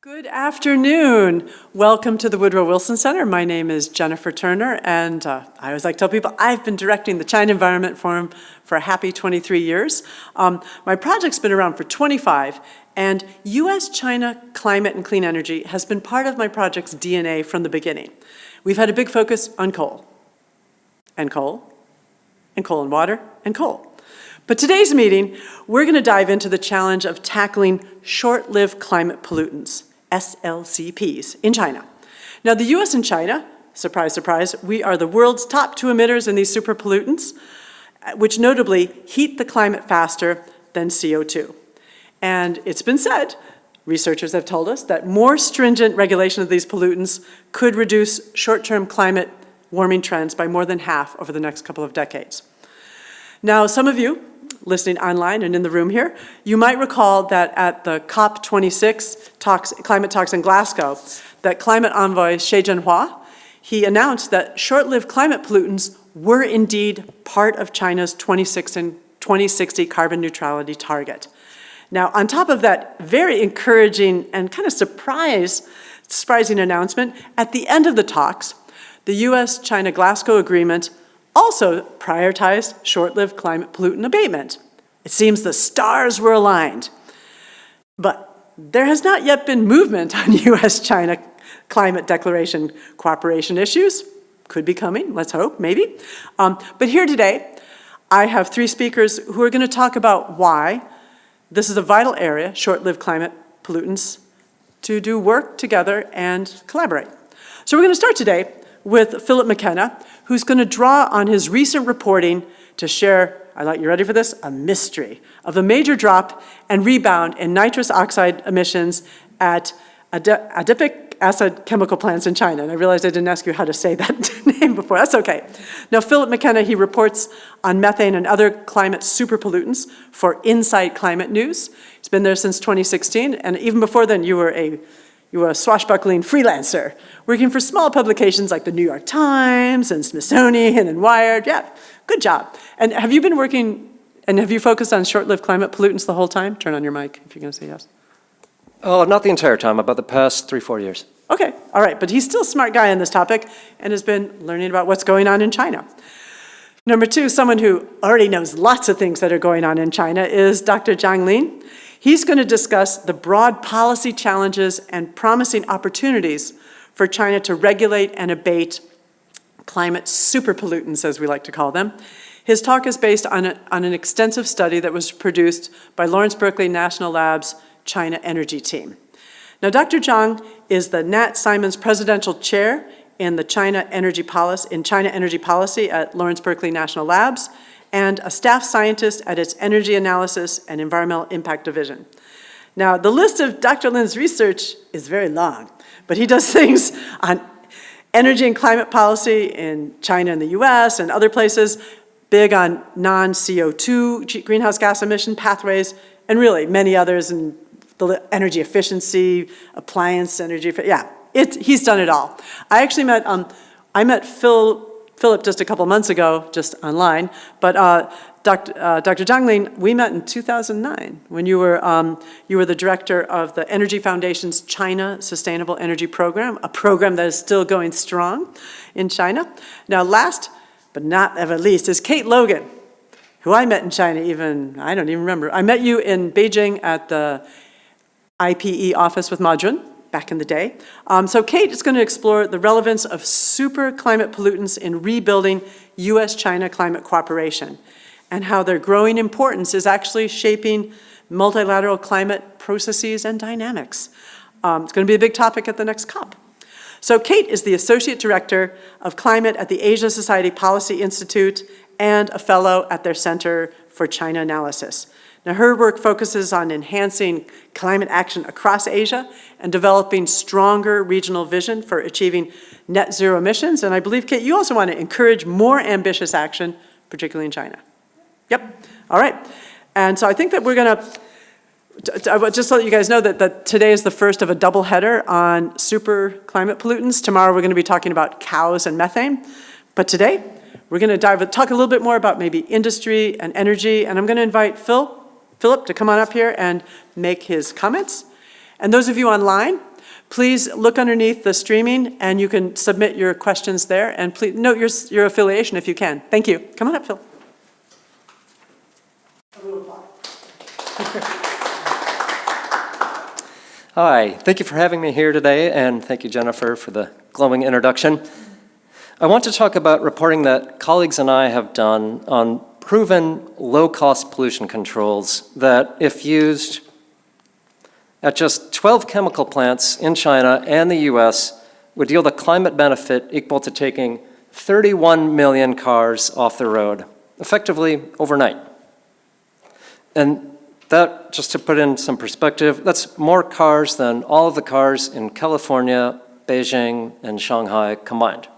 Good afternoon. Welcome to the Woodrow Wilson Center. My name is Jennifer Turner, and I always like to tell people I've been directing the China Environment Forum for a happy 23 years. My project's been around for 25, and U.S. China climate and clean energy has been part of my project's DNA from the beginning. We've had a big focus on coal, and coal, and coal and water, and coal. But today's meeting, we're going to dive into the challenge of tackling short-lived climate pollutants, SLCPs, in China. Now, the US and China, surprise, surprise, we are the world's top two emitters in these super pollutants, which notably heat the climate faster than CO2. And it's been said, researchers have told us, that more stringent regulation of these pollutants could reduce short-term climate warming trends by more than half over the next couple of decades. Now, some of you listening online and in the room here, you might recall that at the COP26 climate talks in Glasgow, that climate envoy Xie Zhenhua, he announced that short-lived climate pollutants were indeed part of China's 2060 carbon neutrality target. Now, on top of that very encouraging and kind of surprising announcement, at the end of the talks, the U.S. China Glasgow Agreement also prioritized short-lived climate pollutant abatement. It seems the stars were aligned. But there has not yet been movement on U.S. China Climate Declaration cooperation issues. Could be coming, let's hope, maybe. But here today, I have three speakers who are going to talk about why this is a vital area, short-lived climate pollutants, to do work together and collaborate. So we're going to start today with Philip McKenna, who's going to draw on his recent reporting to share, you ready for this, a mystery of a major drop and rebound in nitrous oxide emissions at adipic acid chemical plants in China. And I realized I didn't ask you how to say that name before. That's okay. Now, Philip McKenna, he reports on methane and other climate superpollutants for Inside Climate News. He's been there since 2016, and even before then, you were a swashbuckling freelancer, working for small publications like the New York Times and Smithsonian and Wired. Yeah, good job. And have you been working, and have you focused on short-lived climate pollutants the whole time? Turn on your mic if you're going to say yes. Oh, not the entire time, about the past 3-4 years. Okay, all right, but he's still a smart guy on this topic and has been learning about what's going on in China. Number two, someone who already knows lots of things that are going on in China is Dr. Zhang Lin. He's going to discuss the broad policy challenges and promising opportunities for China to regulate and abate climate superpollutants, as we like to call them. His talk is based on an extensive study that was produced by Lawrence Berkeley National Lab's China Energy team. Now, Dr. Zhang is the Nat Simons Presidential Chair in the China Energy Policy at Lawrence Berkeley National Labs, and a staff scientist at its Energy Analysis and Environmental Impact Division. Now, the list of Dr. Lin's research is very long, but he does things on energy and climate policy in China and the US and other places, big on non-CO2 greenhouse gas emission pathways, and really many others in the energy efficiency, appliance energy, he's done it all. I actually met Philip just a couple months ago, just online, but Dr. Zhang Lin, we met in 2009 when you were the director of the Energy Foundation's China Sustainable Energy Program, a program that is still going strong in China. Now, last but not ever least is Kate Logan, who I met in China I don't even remember. I met you in Beijing at the IPE office with Ma Jun back in the day. So Kate is going to explore the relevance of super climate pollutants in rebuilding U.S.-China climate cooperation and how their growing importance is actually shaping multilateral climate processes and dynamics. It's going to be a big topic at the next COP. So Kate is the Associate Director of Climate at the Asia Society Policy Institute and a fellow at their Center for China Analysis. Now, her work focuses on enhancing climate action across Asia and developing stronger regional vision for achieving net zero emissions. And I believe, Kate, you also want to encourage more ambitious action, particularly in China. Yep, all right. And so I think that we're going to, just so that you guys know that today is the first of a double header on super climate pollutants. Tomorrow we're going to be talking about cows and methane. But today, we're going to talk a little bit more about maybe industry and energy. And I'm going to invite Philip to come on up here and make his comments. And those of you online, Please look underneath the streaming, and you can submit your questions there. And please note your affiliation if you can. Thank you. Come on up, Phil. Hi, thank you for having me here today, and thank you, Jennifer, for the glowing introduction. I want to talk about reporting that colleagues and I have done on proven low-cost pollution controls that, if used at just 12 chemical plants in China and the U.S., would yield a climate benefit equal to taking 31 million cars off the road, effectively overnight. And that, just to put in some perspective, that's more cars than all of the cars in California, Beijing, and Shanghai combined.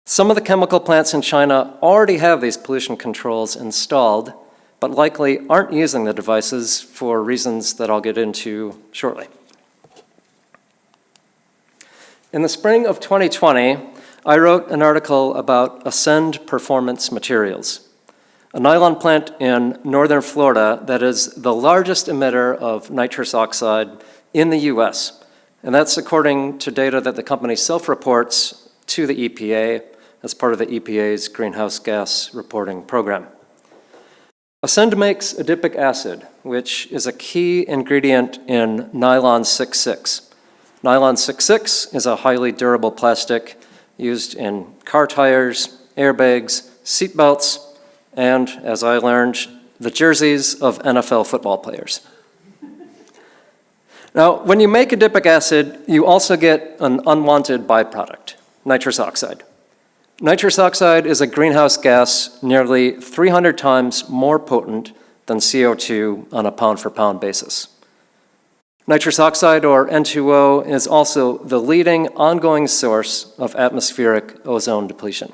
Some of the chemical plants in China already have these pollution controls installed, but likely aren't using the devices for reasons that I'll get into shortly. In the spring of 2020, I wrote an article about Ascend Performance Materials, a nylon plant in northern Florida that is the largest emitter of nitrous oxide in the US. And that's according to data that the company self-reports to the EPA as part of the EPA's greenhouse gas reporting program. Ascend makes adipic acid, which is a key ingredient in nylon 6,6. Nylon 6,6 is a highly durable plastic used in car tires, airbags, seat belts, and, as I learned, the jerseys of NFL football players. Now, when you make adipic acid, you also get an unwanted byproduct, nitrous oxide. Nitrous oxide is a greenhouse gas nearly 300 times more potent than CO2 on a pound-for-pound basis. Nitrous oxide, or N2O, is also the leading ongoing source of atmospheric ozone depletion.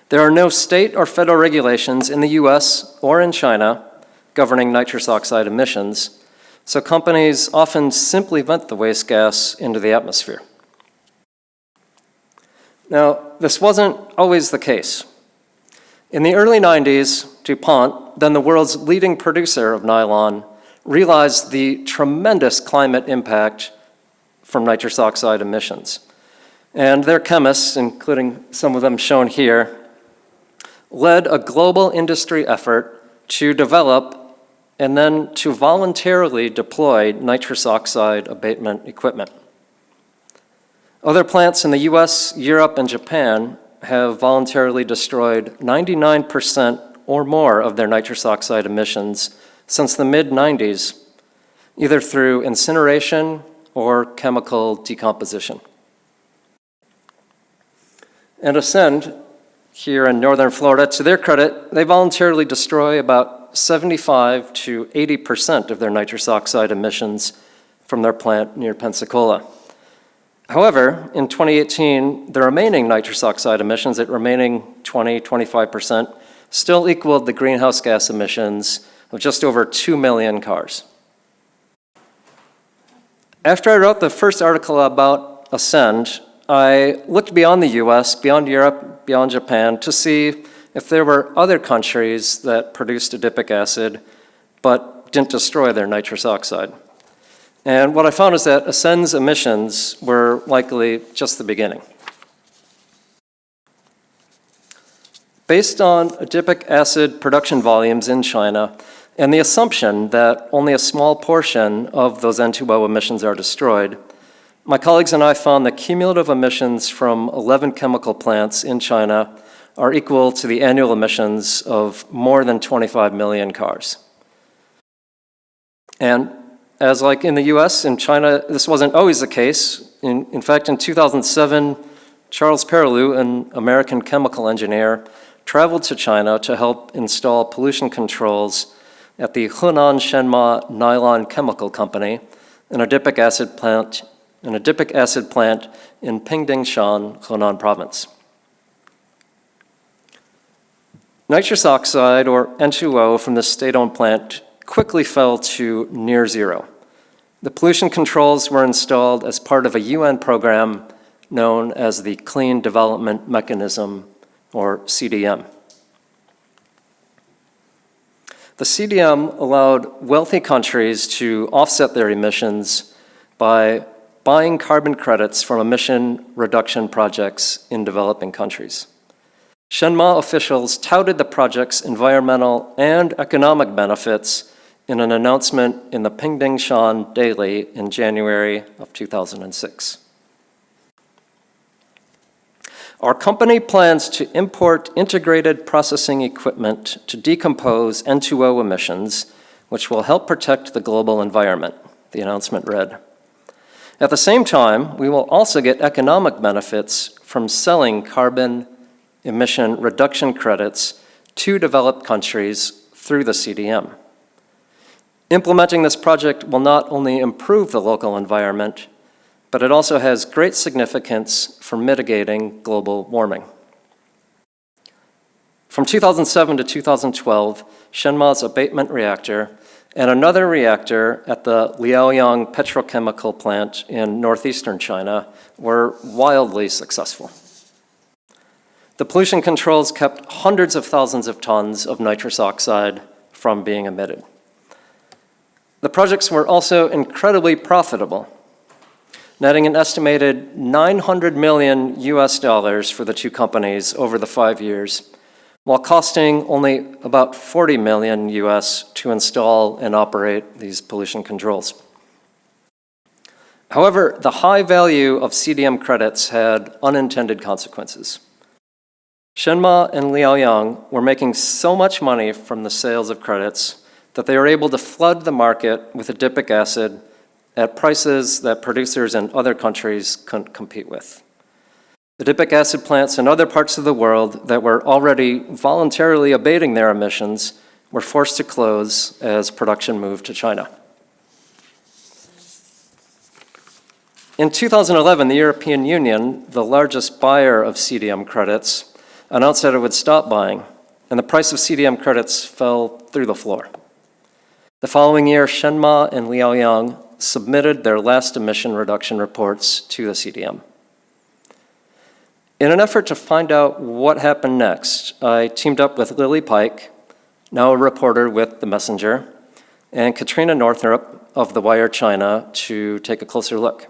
There are no state or federal regulations in the US or in China governing nitrous oxide emissions, so companies often simply vent the waste gas into the atmosphere. Now, this wasn't always the case. In the early 90s, DuPont, then the world's leading producer of nylon, realized the tremendous climate impact from nitrous oxide emissions. And their chemists, including some of them shown here, led a global industry effort to develop and then to voluntarily deploy nitrous oxide abatement equipment. Other plants in the US, Europe, and Japan have voluntarily destroyed 99% or more of their nitrous oxide emissions since the mid-90s, either through incineration or chemical decomposition. And Ascend, here in northern Florida, to their credit, they voluntarily destroy about 75 to 80% of their nitrous oxide emissions from their plant near Pensacola. However, in 2018, the remaining nitrous oxide emissions, at remaining 20–25%, still equaled the greenhouse gas emissions of just over 2 million cars. After I wrote the first article about Ascend, I looked beyond the US, beyond Europe, beyond Japan, to see if there were other countries that produced adipic acid but didn't destroy their nitrous oxide. And what I found is that Ascend's emissions were likely just the beginning. Based on adipic acid production volumes in China and the assumption that only a small portion of those N2O emissions are destroyed, my colleagues and I found that cumulative emissions from 11 chemical plants in China are equal to the annual emissions of more than 25 million cars. And as like in the US, in China, this wasn't always the case. In fact, in 2007, Charles Perelou, an American chemical engineer, traveled to China to help install pollution controls at the Hunan Shenma Nylon Chemical Company, an adipic acid plant in Pingdingshan, Hunan Province. Nitrous oxide, or N2O, from the state-owned plant quickly fell to near zero. The pollution controls were installed as part of a UN program known as the Clean Development Mechanism, or CDM. The CDM allowed wealthy countries to offset their emissions by buying carbon credits from emission reduction projects in developing countries. Shenhua officials touted the project's environmental and economic benefits in an announcement in the Pingdingshan Daily in January of 2006. Our company plans to import integrated processing equipment to decompose N2O emissions, which will help protect the global environment, the announcement read. At the same time, we will also get economic benefits from selling carbon emission reduction credits to developed countries through the CDM. Implementing this project will not only improve the local environment, but it also has great significance for mitigating global warming. From 2007 to 2012, Shenhua's abatement reactor and another reactor at the Liaoyang petrochemical plant in northeastern China were wildly successful. The pollution controls kept hundreds of thousands of tons of nitrous oxide from being emitted. The projects were also incredibly profitable, netting an estimated $900 million for the two companies over the 5 years, while costing only about $40 million to install and operate these pollution controls. However, the high value of CDM credits had unintended consequences. Shenhua and Liaoyang were making so much money from the sales of credits that they were able to flood the market with adipic acid at prices that producers in other countries couldn't compete with. Adipic acid plants in other parts of the world that were already voluntarily abating their emissions were forced to close as production moved to China. In 2011, the European Union, the largest buyer of CDM credits, announced that it would stop buying, and the price of CDM credits fell through the floor. The following year, Shenhua and Liaoyang submitted their last emission reduction reports to the CDM. In an effort to find out what happened next, I teamed up with Lily Pike, now a reporter with The Messenger, and Katrina Northrup of The Wire China to take a closer look.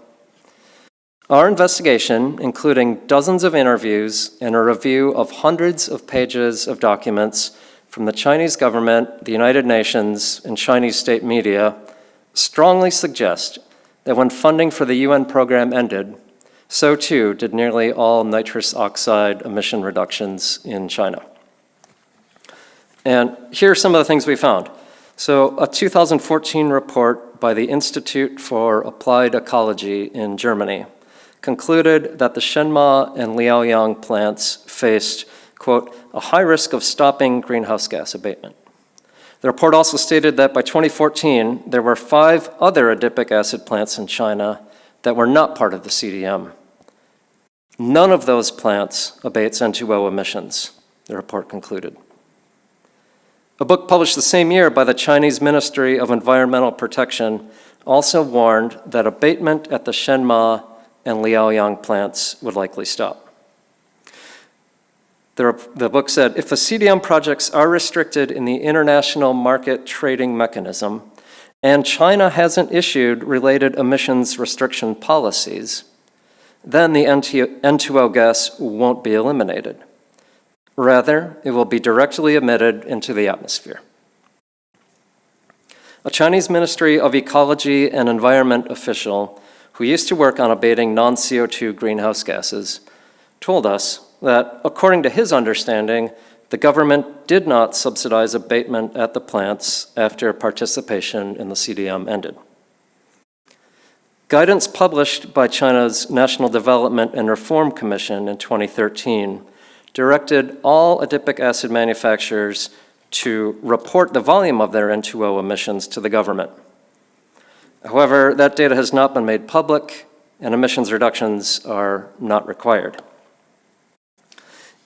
Our investigation, including dozens of interviews and a review of hundreds of pages of documents from the Chinese government, the United Nations, and Chinese state media, strongly suggest that when funding for the UN program ended, so too did nearly all nitrous oxide emission reductions in China. And here are some of the things we found. So a 2014 report by the Institute for Applied Ecology in Germany concluded that the Shenhua and Liaoyang plants faced, quote, a high risk of stopping greenhouse gas abatement. The report also stated that by 2014, there were 5 other adipic acid plants in China that were not part of the CDM. None of those plants abates N2O emissions, the report concluded. A book published the same year by the Chinese Ministry of Environmental Protection also warned that abatement at the Shenhua and Liaoyang plants would likely stop. The book said, if the CDM projects are restricted in the international market trading mechanism, and China hasn't issued related emissions restriction policies, then the N2O gas won't be eliminated. Rather, it will be directly emitted into the atmosphere. A Chinese Ministry of Ecology and Environment official who used to work on abating non-CO2 greenhouse gases told us that, according to his understanding, the government did not subsidize abatement at the plants after participation in the CDM ended. Guidance published by China's National Development and Reform Commission in 2013 directed all adipic acid manufacturers to report the volume of their N2O emissions to the government. However, that data has not been made public, and emissions reductions are not required.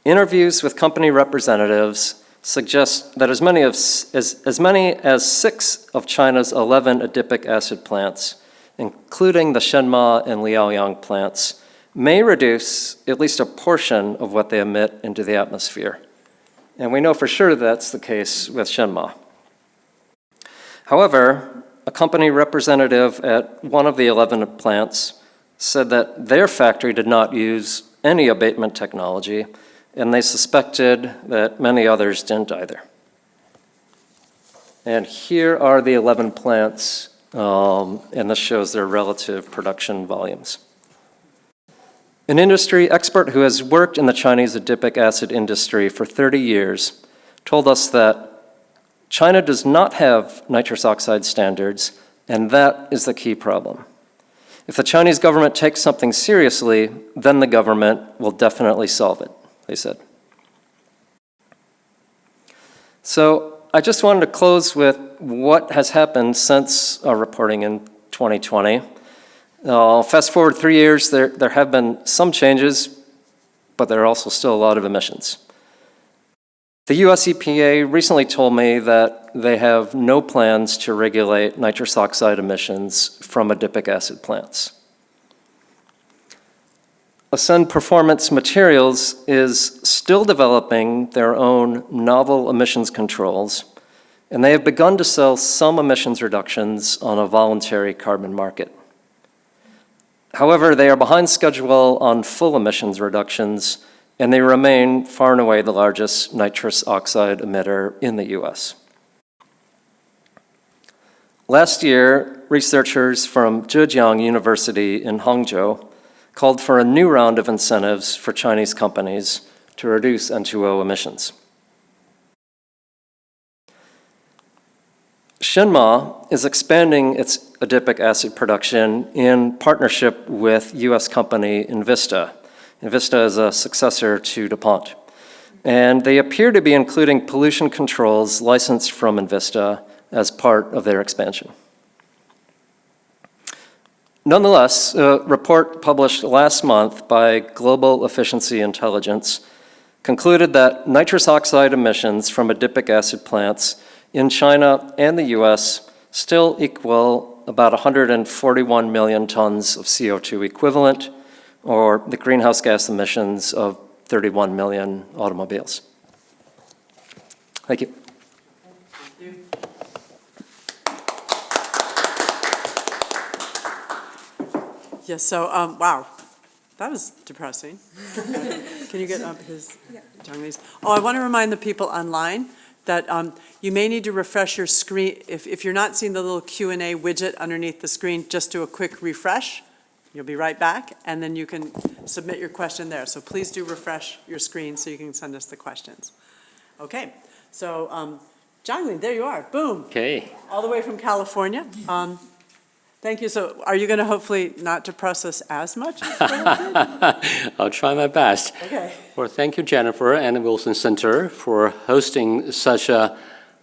Interviews with company representatives suggest that as many as 6 of China's 11 adipic acid plants, including the Shenhua and Liaoyang plants, may reduce at least a portion of what they emit into the atmosphere. And we know for sure that's the case with Shenhua. However, a company representative at one of the 11 plants said that their factory did not use any abatement technology, and they suspected that many others didn't either. And here are the 11 plants, and this shows their relative production volumes. An industry expert who has worked in the Chinese adipic acid industry for 30 years told us that China does not have nitrous oxide standards, and that is the key problem. If the Chinese government takes something seriously, then the government will definitely solve it, they said. So I just wanted to close with what has happened since our reporting in 2020. Fast forward 3 years, there have been some changes, but there are also still a lot of emissions. The U.S. EPA recently told me that they have no plans to regulate nitrous oxide emissions from adipic acid plants. Ascend Performance Materials is still developing their own novel emissions controls, and they have begun to sell some emissions reductions on a voluntary carbon market. However, they are behind schedule on full emissions reductions, and they remain far and away the largest nitrous oxide emitter in the U.S. Last year, researchers from Zhejiang University in Hangzhou called for a new round of incentives for Chinese companies to reduce N2O emissions. Zhenhua is expanding its adipic acid production in partnership with U.S. company Invista. Invista is a successor to DuPont. And they appear to be including pollution controls licensed from Invista as part of their expansion. Nonetheless, a report published last month by Global Efficiency Intelligence concluded that nitrous oxide emissions from adipic acid plants in China and the U.S. still equal about 141 million tons of CO2 equivalent, or the greenhouse gas emissions of 31 million automobiles. Thank you. Yes, so, wow, that was depressing. Can you get up his Chinese? Oh, I want to remind the people online that you may need to refresh your screen. If you're not seeing the little Q&A widget underneath the screen, just do a quick refresh. You'll be right back, and then you can submit your question there. So please do refresh your screen so you can send us the questions. Okay, so Jiangling, there you are, boom. Okay. All the way from California. Thank you. So are you going to hopefully not depress us as much as I'll try my best. Okay. Well, thank you, Jennifer and the Wilson Center for hosting such a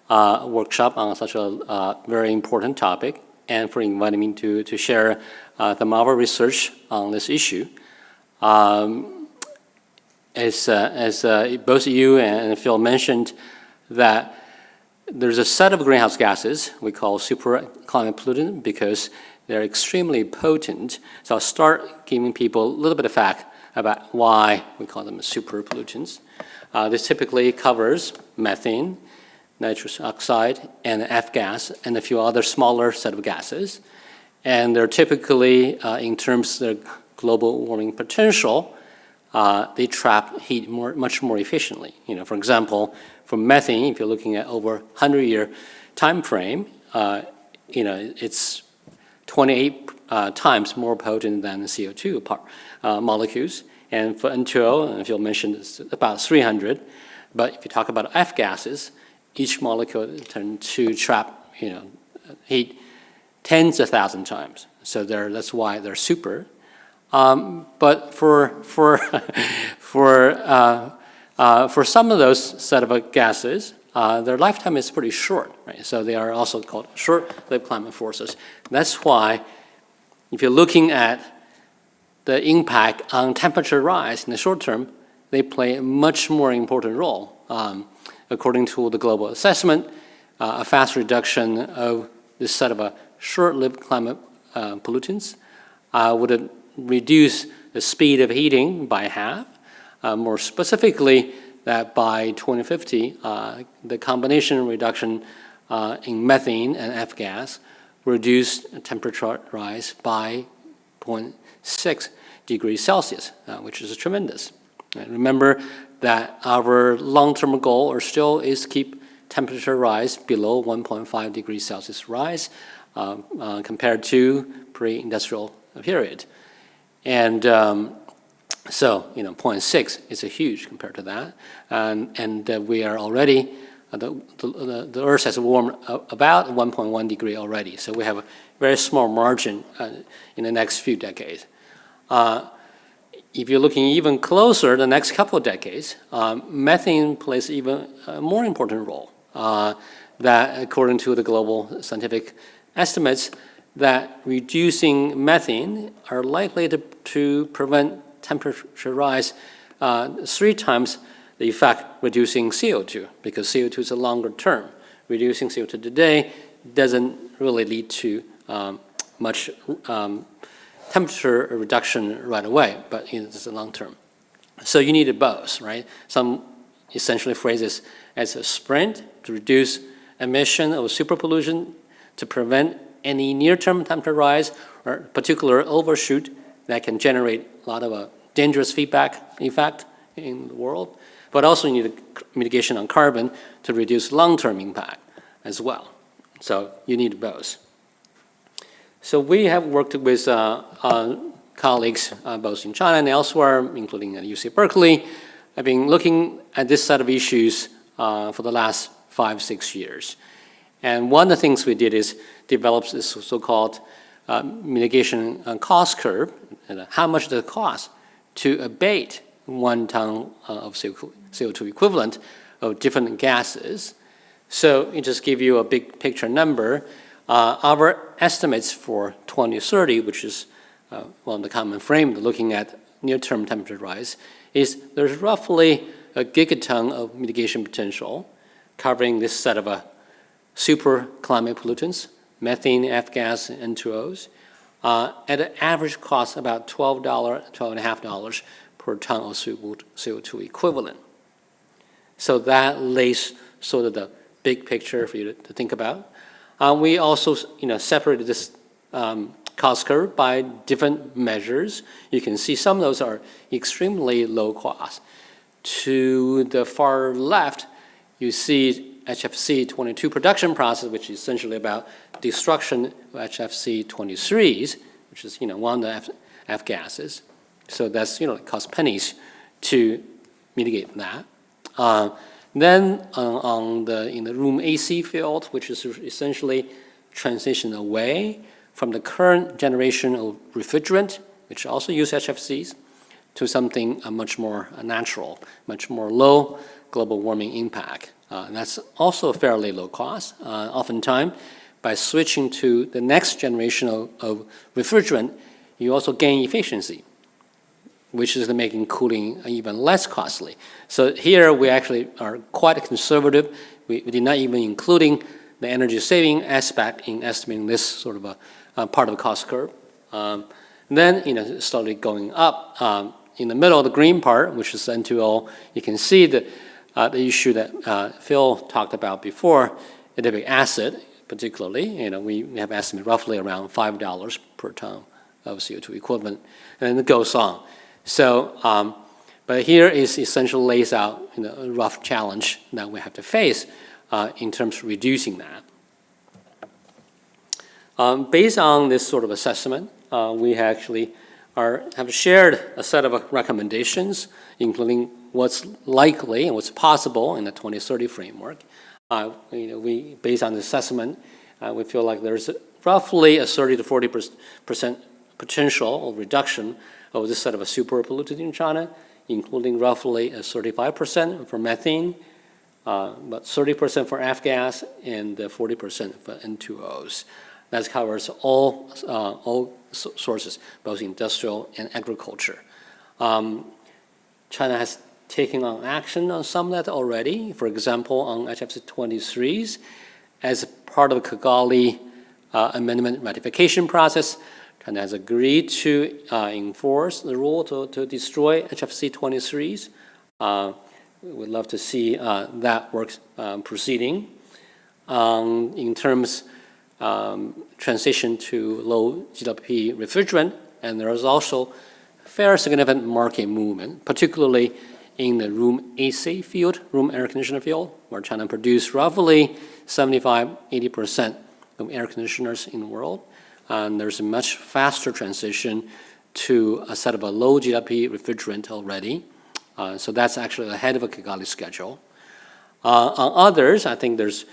workshop on such a very important topic, and for inviting me to share the Marvel research on this issue. As both you and Phil mentioned, that there's a set of greenhouse gases we call super climate pollutant because they're extremely potent. So I'll start giving people a little bit of fact about why we call them super pollutants. This typically covers methane, nitrous oxide, and F-gas, and a few other smaller set of gases. And they're typically, in terms of their global warming potential, they trap heat much more efficiently. You know, for example, for methane, if you're looking at over 100-year time frame, it's 28 times more potent than the CO2 molecules. And for N2O, and Phil mentioned, it's about 300. But if you talk about F gases, each molecule tends to trap heat tens of thousands times. So that's why they're super. But for some of those set of gases, their lifetime is pretty short, right? So they are also called short-lived climate forces. That's why, if you're looking at the impact on temperature rise in the short term, they play a much more important role. According to the global assessment, a fast reduction of this set of short-lived climate pollutants would reduce the speed of heating by half. More specifically, that by 2050, the combination reduction in methane and F-gas reduce temperature rise by 0.6 degrees Celsius, which is tremendous. And remember that our long-term goal still is keep temperature rise below 1.5 degrees Celsius rise compared to pre-industrial period. And so, 0.6 is a huge compared to that. And we are already, the Earth has warmed about 1.1 degree already. So we have a very small margin in the next few decades. If you're looking even closer, the next couple of decades, methane plays even a more important role. That according to the global scientific estimates, that reducing methane are likely to prevent temperature rise 3 times the effect reducing CO2, because CO2 is a longer term. Reducing CO2 today doesn't really lead to much temperature reduction right away, but it's a long term. So you need both, right? Some essentially phrase this as a sprint to reduce emission of superpollution to prevent any near-term temperature rise or particular overshoot that can generate a lot of dangerous feedback effect in the world. But also you need a mitigation on carbon to reduce long-term impact as well. So you need both. So we have worked with colleagues both in China and elsewhere, including at UC Berkeley. I've been looking at this set of issues for the last 5-6 years. And one of the things we did is develop this so-called mitigation cost curve, and how much does it cost to abate 1 ton of CO2 equivalent of different gases. So it just give you a big picture number. Our estimates for 2030, which is one of the common frame looking at near-term temperature rise, is there's roughly a gigaton of mitigation potential covering this set of super climate pollutants, methane, F-gas, and N2Os, at an average cost about $12, $12.50 per ton of CO2 equivalent. So that lays sort of the big picture for you to think about. We also separated this cost curve by different measures. You can see some of those are extremely low cost. To the far left, you see HFC 22 production process, which is essentially about destruction of HFC 23s, which is one of the F gases. So that's it costs pennies to mitigate that. Then in the room AC field, which is essentially transition away from the current generation of refrigerant, which also use HFCs, to something much more natural, much more low global warming impact. And that's also fairly low cost. Oftentimes, by switching to the next generation of refrigerant, you also gain efficiency, which is making cooling even less costly. So here we actually are quite conservative. We did not even including the energy saving aspect in estimating this sort of a part of the cost curve. Then slowly going up. In the middle of the green part, which is N2O, you can see the issue that Phil talked about before, adipic acid particularly. We have estimated roughly around $5 per ton of CO2 equivalent, and then it goes on. So, but here is essentially lays out a rough challenge that we have to face in terms of reducing that. Based on this sort of assessment, we actually have shared a set of recommendations, including what's likely and what's possible in the 2030 framework. We based on the assessment, we feel like there's roughly a 30 to 40% potential reduction of this set of super pollutant in China, including roughly a 35% for methane, but 30% for F-gas, and 40% for N2Os. That covers all sources, both industrial and agriculture. China has taken on action on some of that already. For example, on HFC 23s, as part of the Kigali amendment ratification process, China has agreed to enforce the rule to destroy HFC 23s. We'd love to see that work proceeding. In terms transition to low GWP refrigerant, and there is also fair significant market movement, particularly in the room AC field, room air conditioner field, where China produces roughly 75–80% of air conditioners in the world. And there's a much faster transition to a set of a low GWP refrigerant already. So that's actually ahead of a Kigali schedule. On others, I think there's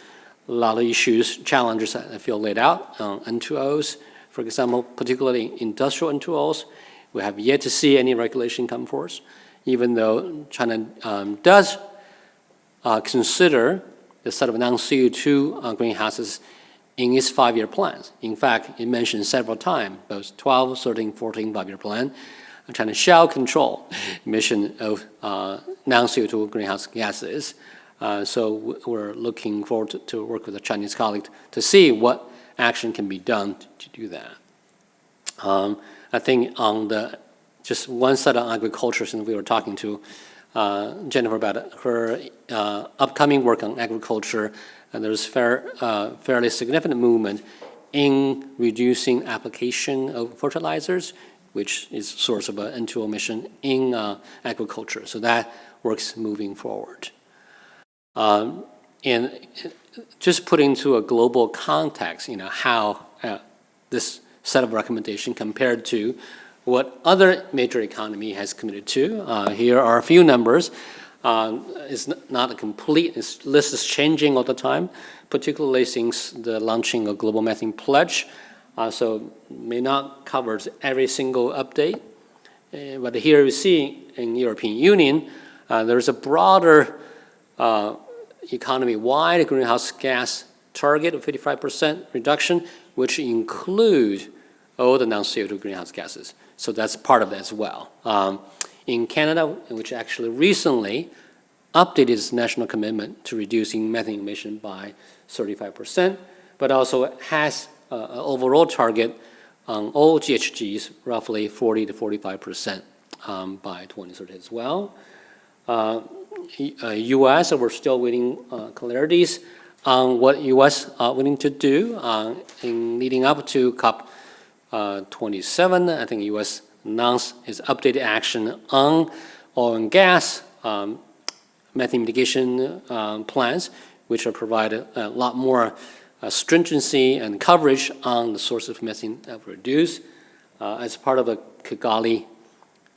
a lot of issues, challenges that I feel laid out. N2Os, for example, particularly industrial N2Os, we have yet to see any regulation come forth, even though China does consider the set of non-CO2 greenhouses in its 5-year plans. In fact, it mentioned several times, both 12, 13, 14 5-year plan, China shall control emission of non-CO2 greenhouse gases. So we're looking forward to work with the Chinese colleague to see what action can be done to do that. I think on just one side of agriculture, since we were talking to Jennifer about her upcoming work on agriculture, and there's fairly significant movement in reducing application of fertilizers, which is source of N2O emission in agriculture. So that work's moving forward. And just put into a global context, how this set of recommendation compared to what other major economy has committed to. Here are a few numbers. It's not a complete, this list is changing all the time, particularly since the launching of Global Methane Pledge. So may not cover every single update. But here we see in European Union, there's a broader economy-wide greenhouse gas target of 55% reduction, which include all the non-CO2 greenhouse gases. So that's part of it as well. In Canada, which actually recently updated its national commitment to reducing methane emission by 35%, but also has an overall target on all GHGs, roughly 40–45% by 2030 as well. U.S., we're still waiting clarities on what U.S. are willing to do in leading up to COP27. I think U.S. announced its updated action on oil and gas methane mitigation plans, which are provided a lot more stringency and coverage on the source of methane that we reduce. As part of the Kigali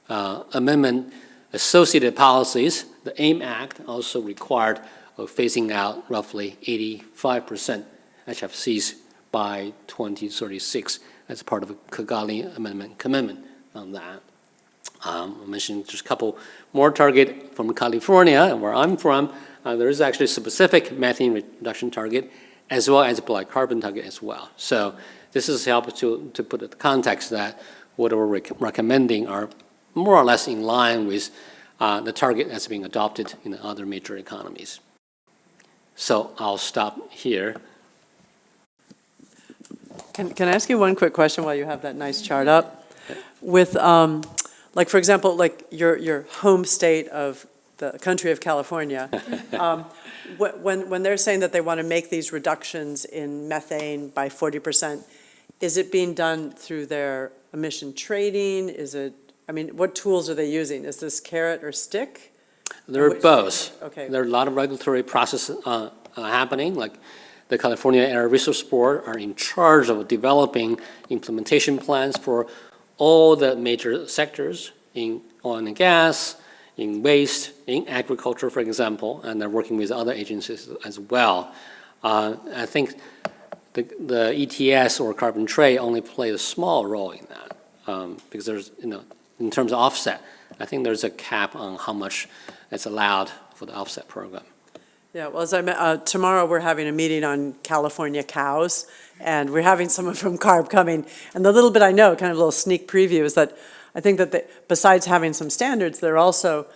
amendment, associated policies, the AIM Act also required of phasing out roughly 85% HFCs by 2036 as part of a Kigali amendment commitment on that. I mentioned just a couple more target from California, where I'm from. There is actually a specific methane reduction target as well as a black carbon target as well. So this is helpful to put in the context that what we're recommending are more or less in line with the target that's being adopted in the other major economies. So I'll stop here. Can I ask you one quick question while you have that nice chart up? With, like, for example, like your home state of the country of California, when they're saying that they want to make these reductions in methane by 40%, is it being done through their emission trading? Is it, I mean, what tools are they using? Is this carrot or stick? They're both. Okay. There are a lot of regulatory processes happening, like the California Air Resources Board are in charge of developing implementation plans for all the major sectors in oil and gas, in waste, in agriculture, for example, and they're working with other agencies as well. I think the ETS or carbon trade only plays a small role in that because there's, in terms of offset, I think there's a cap on how much it's allowed for the offset program. Yeah, well, as tomorrow we're having a meeting on California cows, and we're having someone from CARB coming. And the little bit I know, kind of a little sneak preview, is that I think that besides having some standards, they're also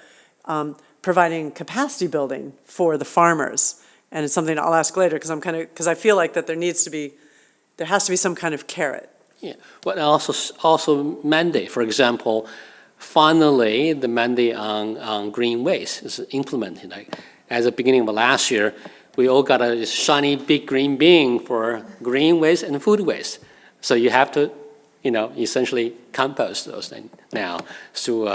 providing capacity building for the farmers. And it's something I'll ask later because I feel like that there has to be some kind of carrot. Yeah, but also mandate, for example, finally the mandate on green waste is implemented. Like, as the beginning of last year, we all got a shiny big green bin for green waste and food waste. So you have to, essentially compost those things now through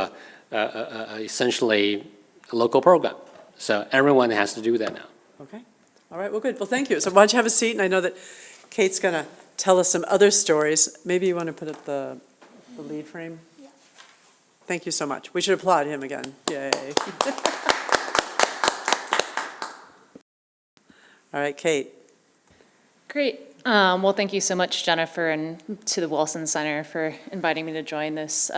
essentially a local program. So everyone has to do that now. Okay. All right, well, good. Well, thank you. So why don't you have a seat? And I know that Kate's going to tell us some other stories. Maybe you want to put up the lead frame? Yeah. Thank you so much. We should applaud him again. Yay. All right, Kate. Great. Well, thank you so much, Jennifer, and to the Wilson Center for inviting me to join this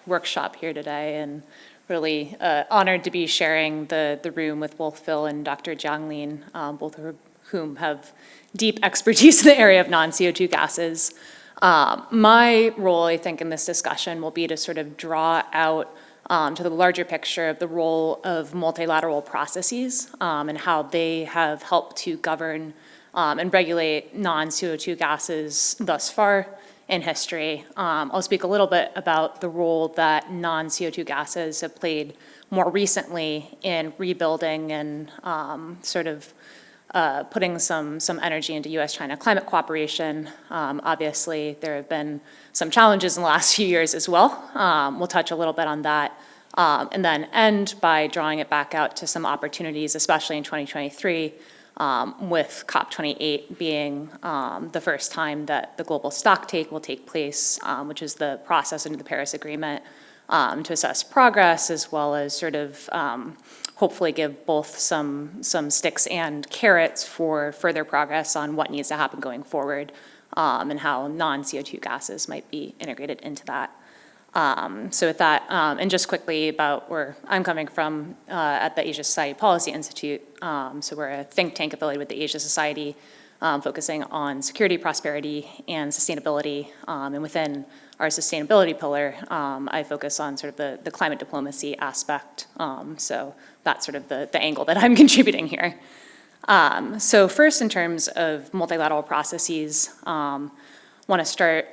workshop here today, and really honored to be sharing the room with both Phil and Dr. Jiang Lin, both of whom have deep expertise in the area of non-CO2 gases. My role, I think, in this discussion will be to sort of draw out to the larger picture of the role of multilateral processes and how they have helped to govern and regulate non-CO2 gases thus far in history. I'll speak a little bit about the role that non-CO2 gases have played more recently in rebuilding and sort of putting some energy into U.S. China climate cooperation. Obviously, there have been some challenges in the last few years as well. We'll touch a little bit on that. And then end by drawing it back out to some opportunities, especially in 2023, with COP28 being the first time that the global stocktake will take place, which is the process under the Paris Agreement to assess progress, as well as sort of hopefully give both some sticks and carrots for further progress on what needs to happen going forward, and how non-CO2 gases might be integrated into that. So with that, and just quickly about where I'm coming from at the Asia Society Policy Institute. So we're a think tank affiliated with the Asia Society, focusing on security, prosperity, and sustainability. And within our sustainability pillar, I focus on sort of the climate diplomacy aspect. So that's sort of the angle that I'm contributing here. So first, in terms of multilateral processes, want to start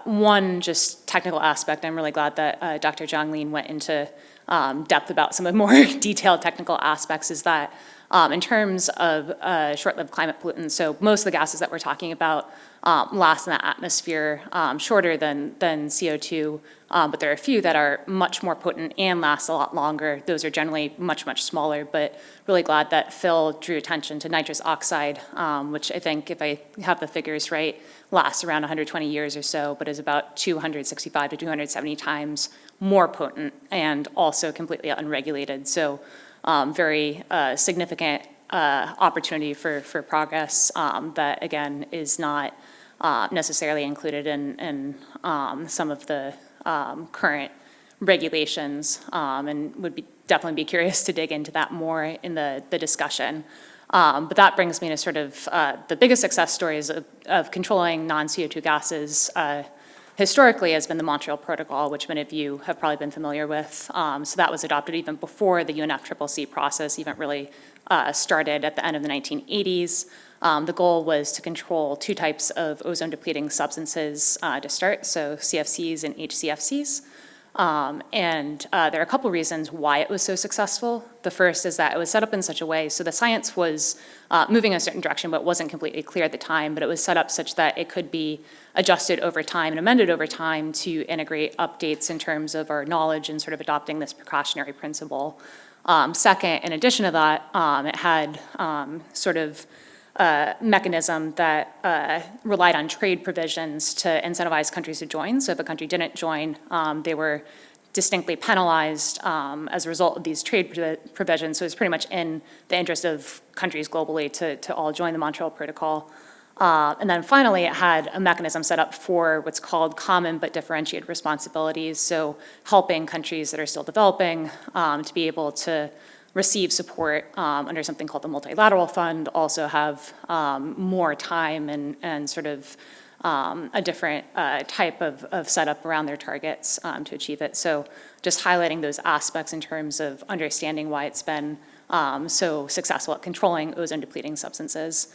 one just technical aspect. I'm really glad that Dr. Jiang Lin went into depth about some of the more detailed technical aspects, is that in terms of short-lived climate pollutants, so most of the gases that we're talking about last in the atmosphere shorter than CO2, but there are a few that are much more potent and last a lot longer. Those are generally much, much smaller, but really glad that Phil drew attention to nitrous oxide, which I think, if I have the figures right, lasts around 120 years or so, but is about 265 to 270 times more potent and also completely unregulated. So very significant opportunity for progress that, again, is not necessarily included in some of the current regulations, and would definitely be curious to dig into that more in the discussion. But that brings me to sort of the biggest success stories of controlling non-CO2 gases historically has been the Montreal Protocol, which many of you have probably been familiar with. So that was adopted even before the UNFCCC process even really started at the end of the 1980s. The goal was to control two types of ozone-depleting substances to start, so CFCs and HCFCs. And there are a couple reasons why it was so successful. The first is that it was set up in such a way, so the science was moving in a certain direction, but wasn't completely clear at the time, but it was set up such that it could be adjusted over time and amended over time to integrate updates in terms of our knowledge and sort of adopting this precautionary principle. Second, in addition to that, it had sort of mechanism that relied on trade provisions to incentivize countries to join. So if a country didn't join, they were distinctly penalized as a result of these trade provisions. So it's pretty much in the interest of countries globally to all join the Montreal Protocol. And then finally, it had a mechanism set up for what's called common but differentiated responsibilities. So helping countries that are still developing to be able to receive support under something called the Multilateral Fund, also have more time and sort of a different type of setup around their targets to achieve it. So just highlighting those aspects in terms of understanding why it's been so successful at controlling ozone-depleting substances.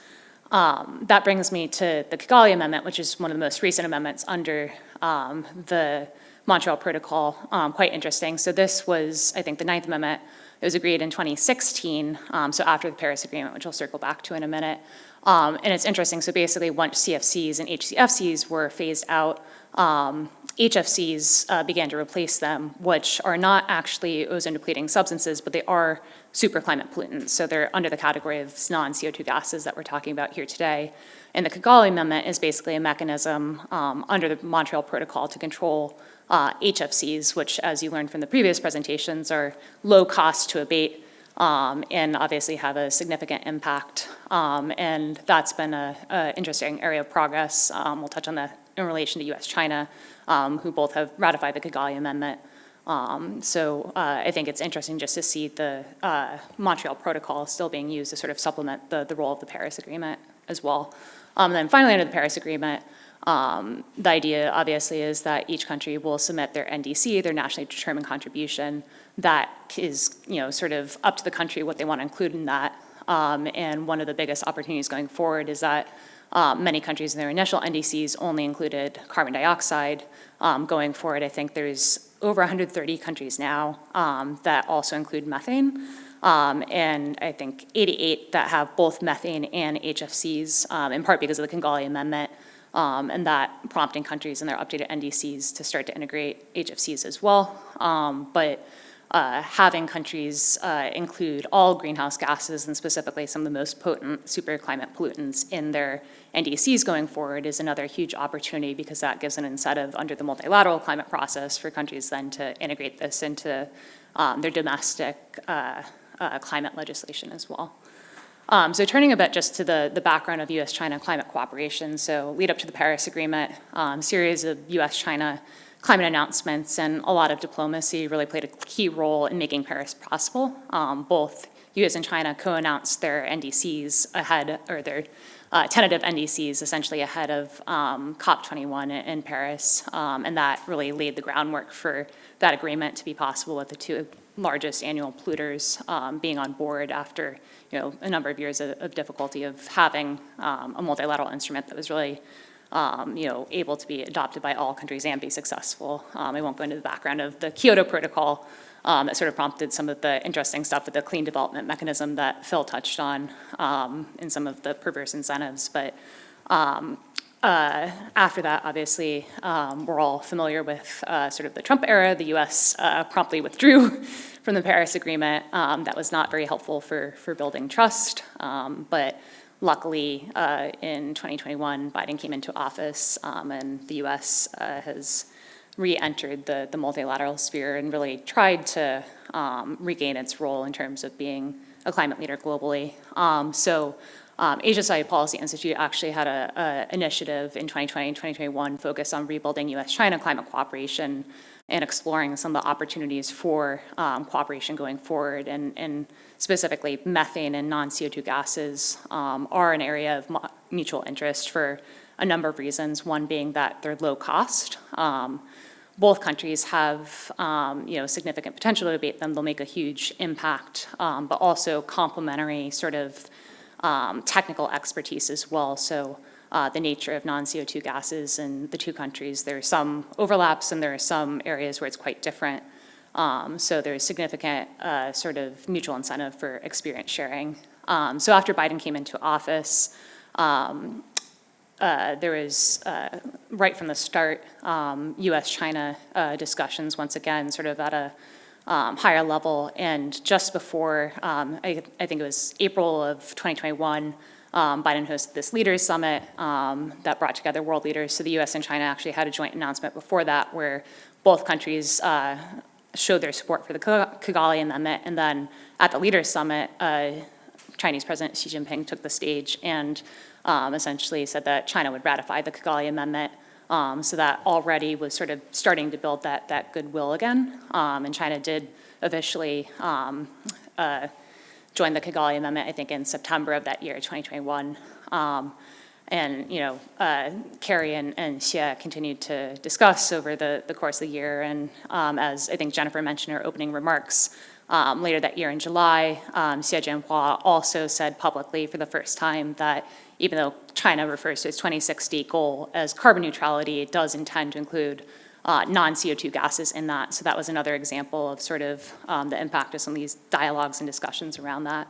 That brings me to the Kigali Amendment, which is one of the most recent amendments under the Montreal Protocol. Quite interesting. So this was, I think, the 9th Amendment It was agreed in 2016, so after the Paris Agreement, which I'll circle back to in a minute. And it's interesting, so basically once CFCs and HCFCs were phased out, HFCs began to replace them, which are not actually ozone-depleting substances, but they are super climate pollutants. So they're under the category of non-CO2 gases that we're talking about here today. And the Kigali Amendment is basically a mechanism under the Montreal Protocol to control HFCs, which, as you learned from the previous presentations, are low cost to abate and obviously have a significant impact. And that's been an interesting area of progress. We'll touch on that in relation to U.S. China, who both have ratified the Kigali Amendment. So I think it's interesting just to see the Montreal Protocol still being used to sort of supplement the role of the Paris Agreement as well. And then finally, under the Paris Agreement, the idea obviously is that each country will submit their NDC, their nationally determined contribution. That is, sort of up to the country what they want to include in that. And one of the biggest opportunities going forward is that many countries in their initial NDCs only included carbon dioxide. Going forward, I think there's over 130 countries now that also include methane. And I think 88 that have both methane and HFCs, in part because of the Kigali Amendment, and that prompting countries in their updated NDCs to start to integrate HFCs as well. But having countries include all greenhouse gases and specifically some of the most potent super climate pollutants in their NDCs going forward is another huge opportunity because that gives an incentive under the multilateral climate process for countries then to integrate this into their domestic climate legislation as well. So turning a bit just to the background of U.S. China climate cooperation, so lead up to the Paris Agreement, series of U.S. China climate announcements and a lot of diplomacy really played a key role in making Paris possible. Both U.S. and China co-announced their NDCs ahead, or their tentative NDCs essentially ahead of COP21 in Paris, and that really laid the groundwork for that agreement to be possible with the two largest annual polluters being on board after a number of years of difficulty of having a multilateral instrument that was really able to be adopted by all countries and be successful. I won't go into the background of the Kyoto Protocol that sort of prompted some of the interesting stuff with the clean development mechanism that Phil touched on and some of the perverse incentives. But after that, obviously, we're all familiar with sort of the Trump era. The U.S. promptly withdrew from the Paris Agreement. That was not very helpful for building trust. But luckily, in 2021, Biden came into office, and the U.S. has re-entered the multilateral sphere and really tried to regain its role in terms of being a climate leader globally. Asia Society Policy Institute actually had an initiative in 2020 and 2021 focused on rebuilding U.S.-China climate cooperation and exploring some of the opportunities for cooperation going forward. And specifically, methane and non-CO2 gases are an area of mutual interest for a number of reasons, one being that they're low cost. Both countries have significant potential to abate them. They'll make a huge impact, but also complementary sort of technical expertise as well. So the nature of non-CO2 gases in the two countries, there are some overlaps and there are some areas where it's quite different. So there's significant sort of mutual incentive for experience sharing. So after Biden came into office, there was, right from the start, U.S.-China discussions, once again, sort of at a higher level. And just before, I think it was April of 2021, Biden hosted this leaders summit that brought together world leaders. So the U.S. and China actually had a joint announcement before that where both countries showed their support for the Kigali Amendment. And then at the leaders summit, Chinese President Xi Jinping took the stage and essentially said that China would ratify the Kigali Amendment. So that already was sort of starting to build that goodwill again. And China did officially join the Kigali Amendment, I think, in September of that year, 2021. And Kerry and Xie continued to discuss over the course of the year. And as I think Jennifer mentioned in her opening remarks, later that year in July, Xie Zhenhua also said publicly for the first time that even though China refers to its 2060 goal as carbon neutrality, it does intend to include non-CO2 gases in that. So that was another example of sort of the impact of some of these dialogues and discussions around that.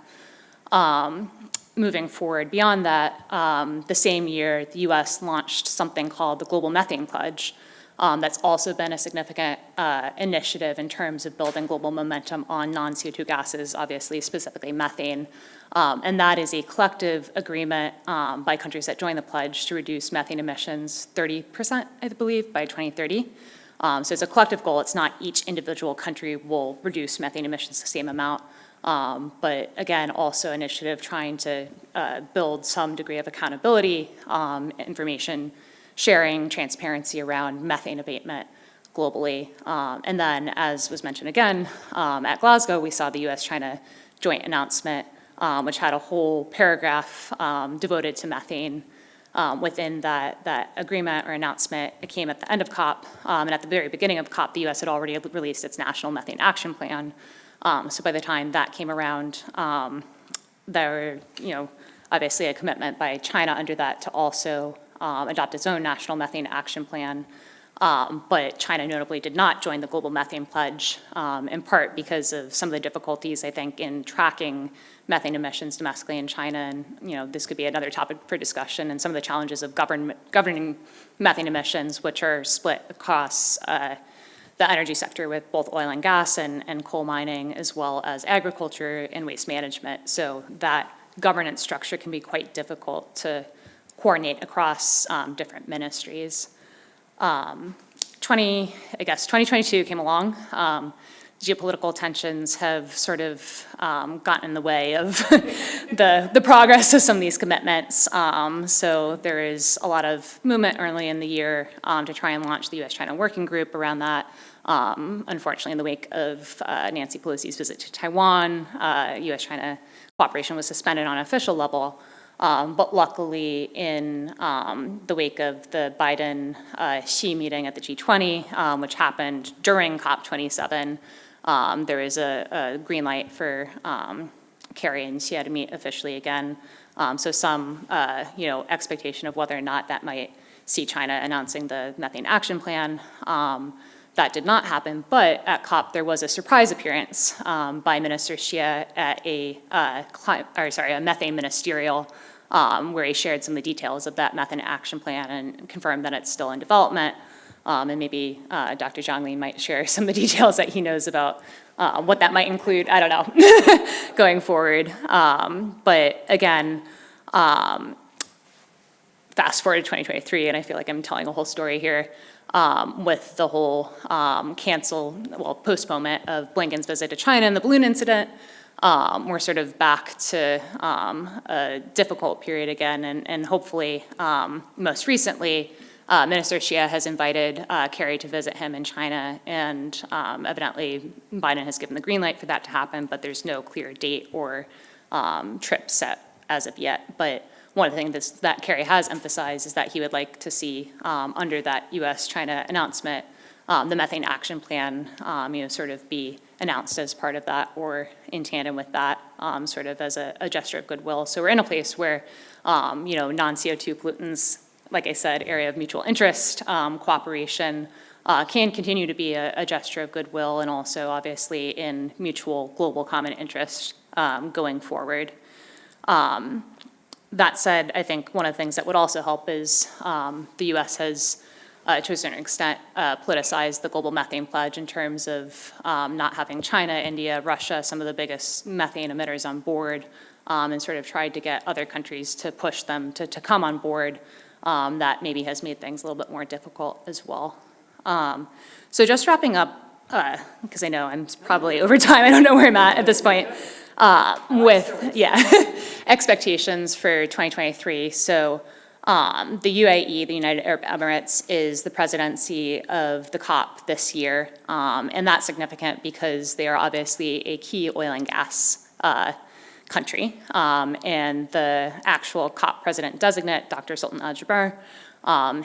Moving forward beyond that, the same year, the U.S. launched something called the Global Methane Pledge. That's also been a significant initiative in terms of building global momentum on non-CO2 gases, obviously specifically methane. And that is a collective agreement by countries that join the pledge to reduce methane emissions 30%, I believe, by 2030. So it's a collective goal. It's not each individual country will reduce methane emissions the same amount. But again, also initiative trying to build some degree of accountability, information sharing, transparency around methane abatement globally. And then, as was mentioned again, at Glasgow, we saw the U.S. China joint announcement, which had a whole paragraph devoted to methane. Within that agreement or announcement, it came at the end of COP, and at the very beginning of COP, the U.S. had already released its National Methane Action Plan. So by the time that came around, there were, obviously a commitment by China under that to also adopt its own National Methane Action Plan. But China notably did not join the Global Methane Pledge, in part because of some of the difficulties, I think, in tracking methane emissions domestically in China. And, this could be another topic for discussion, and some of the challenges of governing methane emissions, which are split across the energy sector with both oil and gas and coal mining, as well as agriculture and waste management. So that governance structure can be quite difficult to coordinate across different ministries. 2022 came along. Geopolitical tensions have sort of gotten in the way of the progress of some of these commitments. So there is a lot of movement early in the year to try and launch the U.S. China Working Group around that. Unfortunately, in the wake of Nancy Pelosi's visit to Taiwan, U.S. China cooperation was suspended on an official level. But luckily, in the wake of the Biden-Xi meeting at the G20, which happened during COP27, there is a green light for Kerry and Xie to meet officially again. So some, expectation of whether or not that might see China announcing the methane action plan. That did not happen, but at COP there was a surprise appearance by Minister Xie at a methane ministerial, where he shared some of the details of that methane action plan and confirmed that it's still in development. And maybe Dr. Zhang Li might share some of the details that he knows about what that might include, I don't know, going forward. But again, fast forward to 2023, and I feel like I'm telling a whole story here, with the whole postponement of Blinken's visit to China and the balloon incident. We're sort of back to a difficult period again, and hopefully, most recently, Minister Xie has invited Kerry to visit him in China, and evidently Biden has given the green light for that to happen, but there's no clear date or trip set as of yet. But one of the things that Kerry has emphasized is that he would like to see, under that U.S. China announcement, the methane action plan, sort of be announced as part of that or in tandem with that, sort of as a gesture of goodwill. So we're in a place where, non-CO2 pollutants, like I said, area of mutual interest, cooperation, can continue to be a gesture of goodwill, and also obviously in mutual global common interest going forward. That said, I think one of the things that would also help is the U.S. has, to a certain extent, politicized the global methane pledge in terms of not having China, India, Russia, some of the biggest methane emitters on board, and sort of tried to get other countries to push them to come on board. That maybe has made things a little bit more difficult as well. So just wrapping up, because I know I'm probably over time, I don't know where I'm at this point, with expectations for 2023. So the UAE, the United Arab Emirates, is the presidency of the COP this year, and that's significant because they are obviously a key oil and gas country, and the actual COP president designate, Dr. Sultan Al Jaber,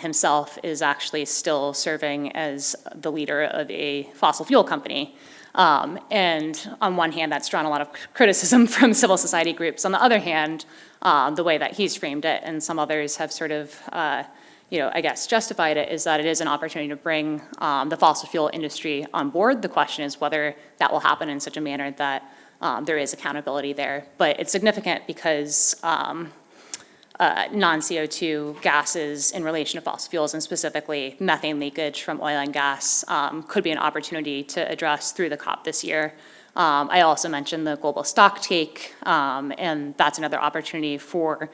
himself is actually still serving as the leader of a fossil fuel company. And on one hand, that's drawn a lot of criticism from civil society groups. On the other hand, the way that he's framed it, and some others have sort of, I guess justified it is that it is an opportunity to bring the fossil fuel industry on board. The question is whether that will happen in such a manner that there is accountability there. But it's significant because non-CO2 gases in relation to fossil fuels, and specifically methane leakage from oil and gas, could be an opportunity to address through the COP this year. I also mentioned the global stock take, and that's another opportunity for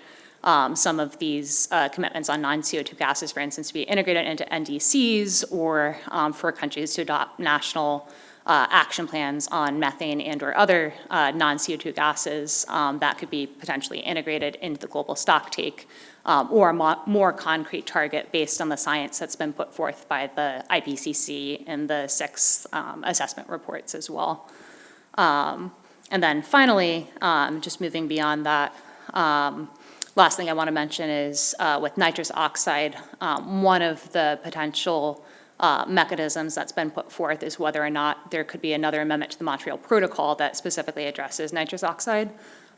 some of these commitments on non-CO2 gases, for instance, to be integrated into NDCs, or for countries to adopt national action plans on methane and or other non-CO2 gases that could be potentially integrated into the global stock take, or a more concrete target based on the science that's been put forth by the IPCC in the 6 assessment reports as well. And then finally, just moving beyond that, last thing I want to mention is with nitrous oxide, one of the potential mechanisms that's been put forth is whether or not there could be another amendment to the Montreal Protocol that specifically addresses nitrous oxide.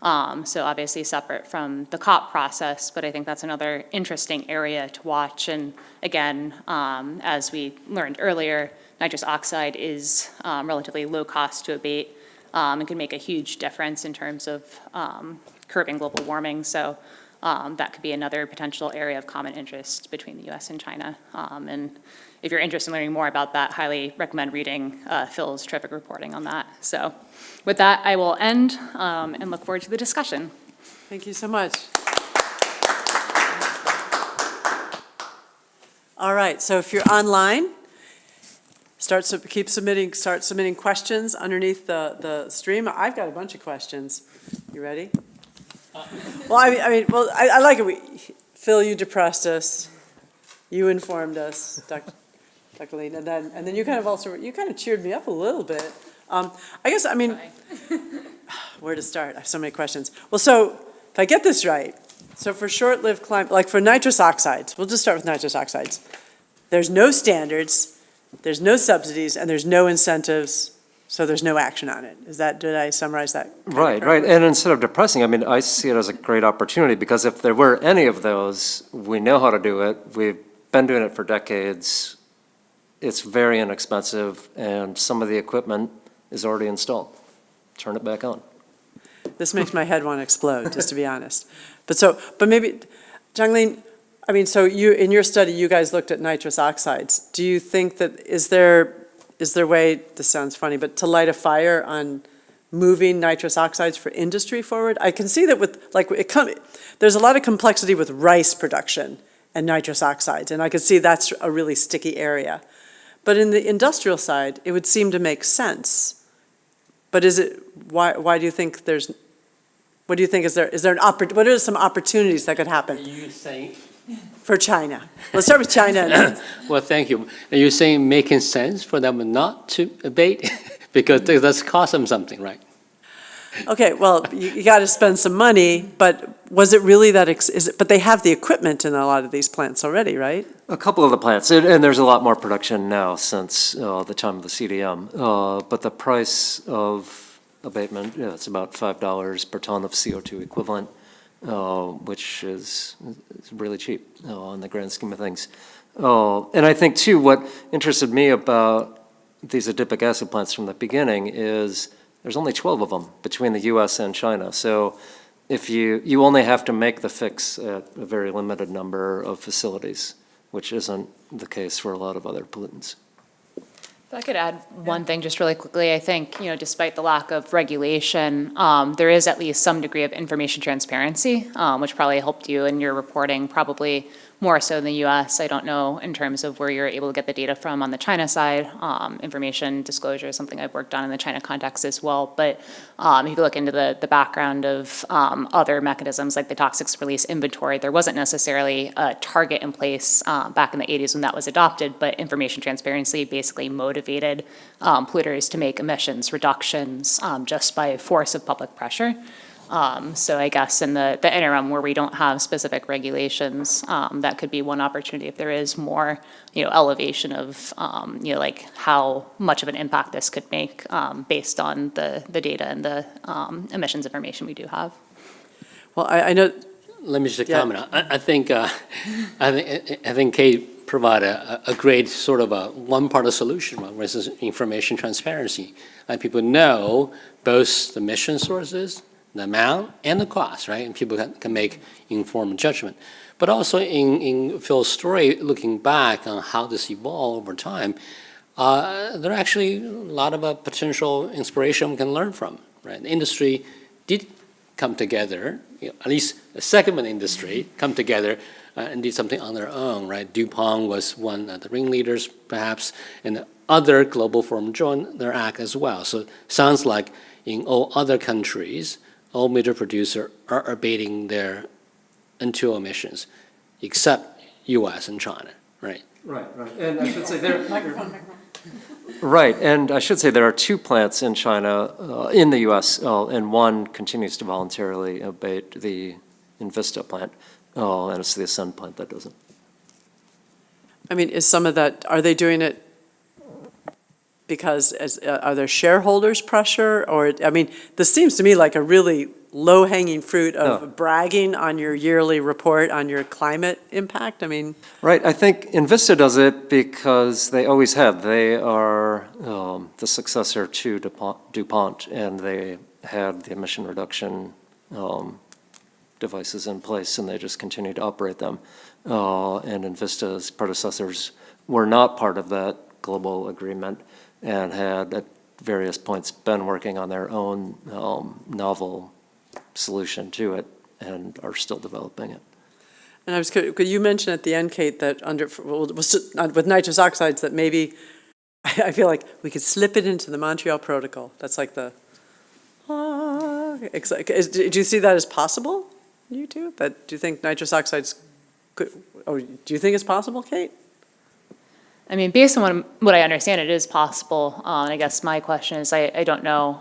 So obviously separate from the COP process, but I think that's another interesting area to watch. And again, as we learned earlier, nitrous oxide is relatively low cost to abate and can make a huge difference in terms of curbing global warming. So that could be another potential area of common interest between the US and China. And if you're interested in learning more about that, highly recommend reading Phil's terrific reporting on that. So with that, I will end and look forward to the discussion. Thank you so much. All right, so if you're online, start submitting questions underneath the stream. I've got a bunch of questions. You ready? Well, I like it. Phil, you depressed us. You informed us, Dr. Lee, and then you kind of cheered me up a little bit. Where to start? I have so many questions. Well, so if I get this right, so for short-lived climate, like for nitrous oxides, we'll just start with nitrous oxides. There's no standards, there's no subsidies, and there's no incentives, so there's no action on it. Did I summarize that? Right. And instead of depressing, I see it as a great opportunity, because if there were any of those, we know how to do it. We've been doing it for decades. It's very inexpensive, and some of the equipment is already installed. Turn it back on. This makes my head want to explode, just to be honest. But maybe, Zhang Lin, so in your study, you guys looked at nitrous oxides. Do you think that, is there a way, this sounds funny, but to light a fire on moving nitrous oxides for industry forward? I can see that there's a lot of complexity with rice production and nitrous oxides, and I can see that's a really sticky area. But in the industrial side, it would seem to make sense. But why do you think what do you think, what are some opportunities that could happen? Are you saying? For China. Let's start with China. Well, thank you. Are you saying making sense for them not to abate? Because that's cost them something, right? Okay, well, you got to spend some money, but was it really that, but they have the equipment in a lot of these plants already, right? A couple of the plants, and there's a lot more production now since the time of the CDM. But the price of abatement, it's about $5 per ton of CO2 equivalent, which is really cheap in the grand scheme of things. And I think, too, what interested me about these adipic acid plants from the beginning is there's only 12 of them between the U.S. and China. So if you only have to make the fix at a very limited number of facilities, which isn't the case for a lot of other pollutants. If I could add one thing just really quickly, I think, despite the lack of regulation, there is at least some degree of information transparency, which probably helped you in your reporting, probably more so in the US. I don't know in terms of where you're able to get the data from on the China side. Information disclosure is something I've worked on in the China context as well. But if you look into the background of other mechanisms like the toxics release inventory, there wasn't necessarily a target in place back in the 80s when that was adopted, but information transparency basically motivated polluters to make emissions reductions just by force of public pressure. So I guess in the interim where we don't have specific regulations, that could be one opportunity if there is more, elevation of, like how much of an impact this could make based on the data and the emissions information we do have. Well, I know, let me just Yeah. comment. I think Kate provided a great sort of a one part of the solution, right, which is information transparency. Let people know both the emission sources, the amount, and the cost, right? And people can make informed judgment. But also in Phil's story, looking back on how this evolved over time, there are actually a lot of potential inspiration we can learn from, right? The industry did come together, at least the segment industry come together and did something on their own, right? DuPont was one of the ringleaders, perhaps, and other global firms joined their act as well. So it sounds like in all other countries, all major producers are abating their NO2 emissions, except U.S. and China, right? Right. And I should say right, and I should say there are 2 plants in China, in the U.S., and one continues to voluntarily abate, the Invista plant, and it's the Ascend plant that doesn't. I mean, is some of that, are they doing it because, are there shareholders' pressure? Or, I mean, this seems to me like a really low-hanging fruit of bragging on your yearly report on your climate impact. I mean. Right, I think Invista does it because they always have. They are the successor to DuPont, and they had the emission reduction devices in place, and they just continue to operate them. And Invista's predecessors were not part of that global agreement and had at various points been working on their own novel solution to it and are still developing it. And I was curious, could you mention at the end, Kate, that with nitrous oxides, that maybe, I feel like we could slip it into the Montreal Protocol. That's like the, do you see that as possible, you two? Do you think nitrous oxides could, or do you think it's possible, Kate? I mean, based on what I understand, it is possible. And I guess my question is, I don't know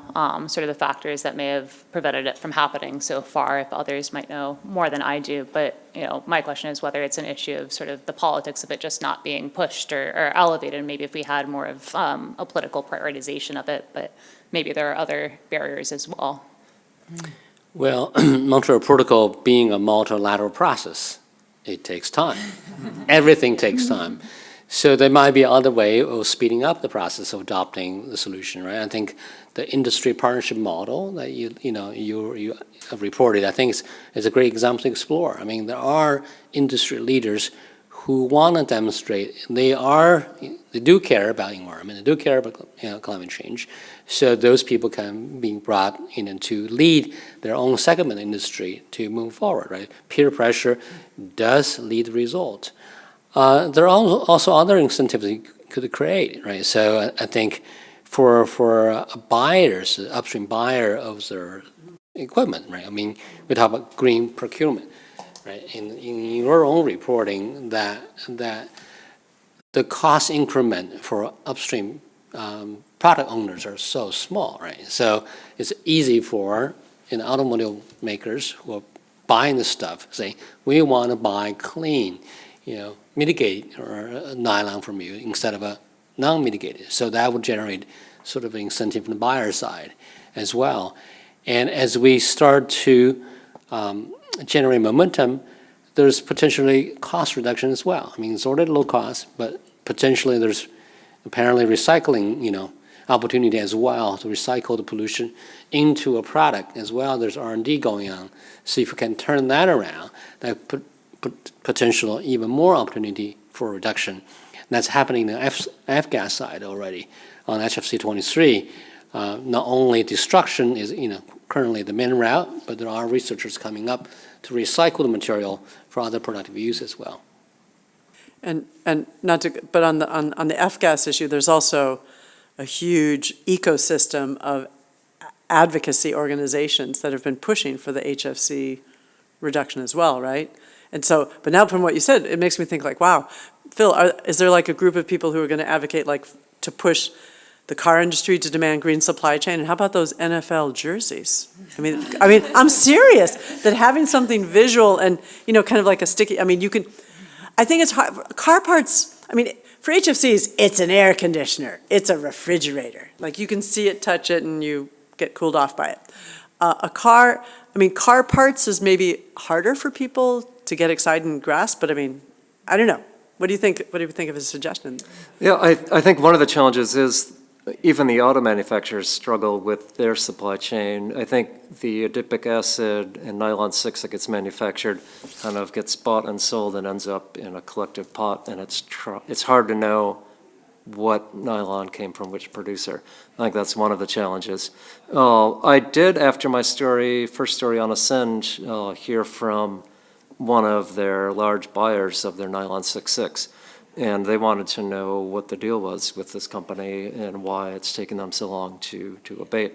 sort of the factors that may have prevented it from happening so far, if others might know more than I do. But, my question is whether it's an issue of sort of the politics of it just not being pushed or elevated. Maybe if we had more of a political prioritization of it, but maybe there are other barriers as well. Well, Montreal Protocol being a multilateral process, it takes time. Everything takes time. So there might be other way of speeding up the process of adopting the solution, right? I think the industry partnership model that you have reported, I think is a great example to explore. I mean, there are industry leaders who want to demonstrate they do care about environment, they do care about climate change. So those people can be brought in to lead their own segment industry to move forward, right? Peer pressure does lead the result. There are also other incentives you could create, right? So I think for buyers, upstream buyer of their equipment, right? I mean, we talk about green procurement, right? In your own reporting, that the cost increment for upstream product owners are so small, right? So it's easy for automobile makers who are buying the stuff say, we want to buy clean, mitigate or nylon from you instead of a non-mitigated. So that would generate sort of an incentive from the buyer side as well. And as we start to generate momentum, there's potentially cost reduction as well. I mean, it's already low cost, but potentially there's apparently recycling, opportunity as well to recycle the pollution into a product as well. There's R&D going on. So if we can turn that around, that potential even more opportunity for reduction. And that's happening in the F-gas side already. On HFC 23, not only destruction is currently the main route, but there are researchers coming up to recycle the material for other productive use as well. And but on the F-gas issue, there's also a huge ecosystem of advocacy organizations that have been pushing for the HFC reduction as well, right? And so, but now from what you said, it makes me think like, wow, Phil, is there like a group of people who are going to advocate like to push the car industry to demand green supply chain? And how about those NFL jerseys? I mean, I'm serious that having something visual and, kind of like a sticky, I think it's hard. Car parts, for HFCs, it's an air conditioner. It's a refrigerator. Like you can see it, touch it, and you get cooled off by it. A car, I mean, car parts is maybe harder for people to get excited and grasp, but I mean, I don't know. What do you think? What do you think of his suggestion? Yeah, I think one of the challenges is even the auto manufacturers struggle with their supply chain. I think the adipic acid and nylon 6 that gets manufactured kind of gets bought and sold and ends up in a collective pot, and it's hard to know what nylon came from which producer. I think that's one of the challenges. I did, after my first story on Ascend, hear from one of their large buyers of their nylon 6.6, and they wanted to know what the deal was with this company and why it's taken them so long to abate.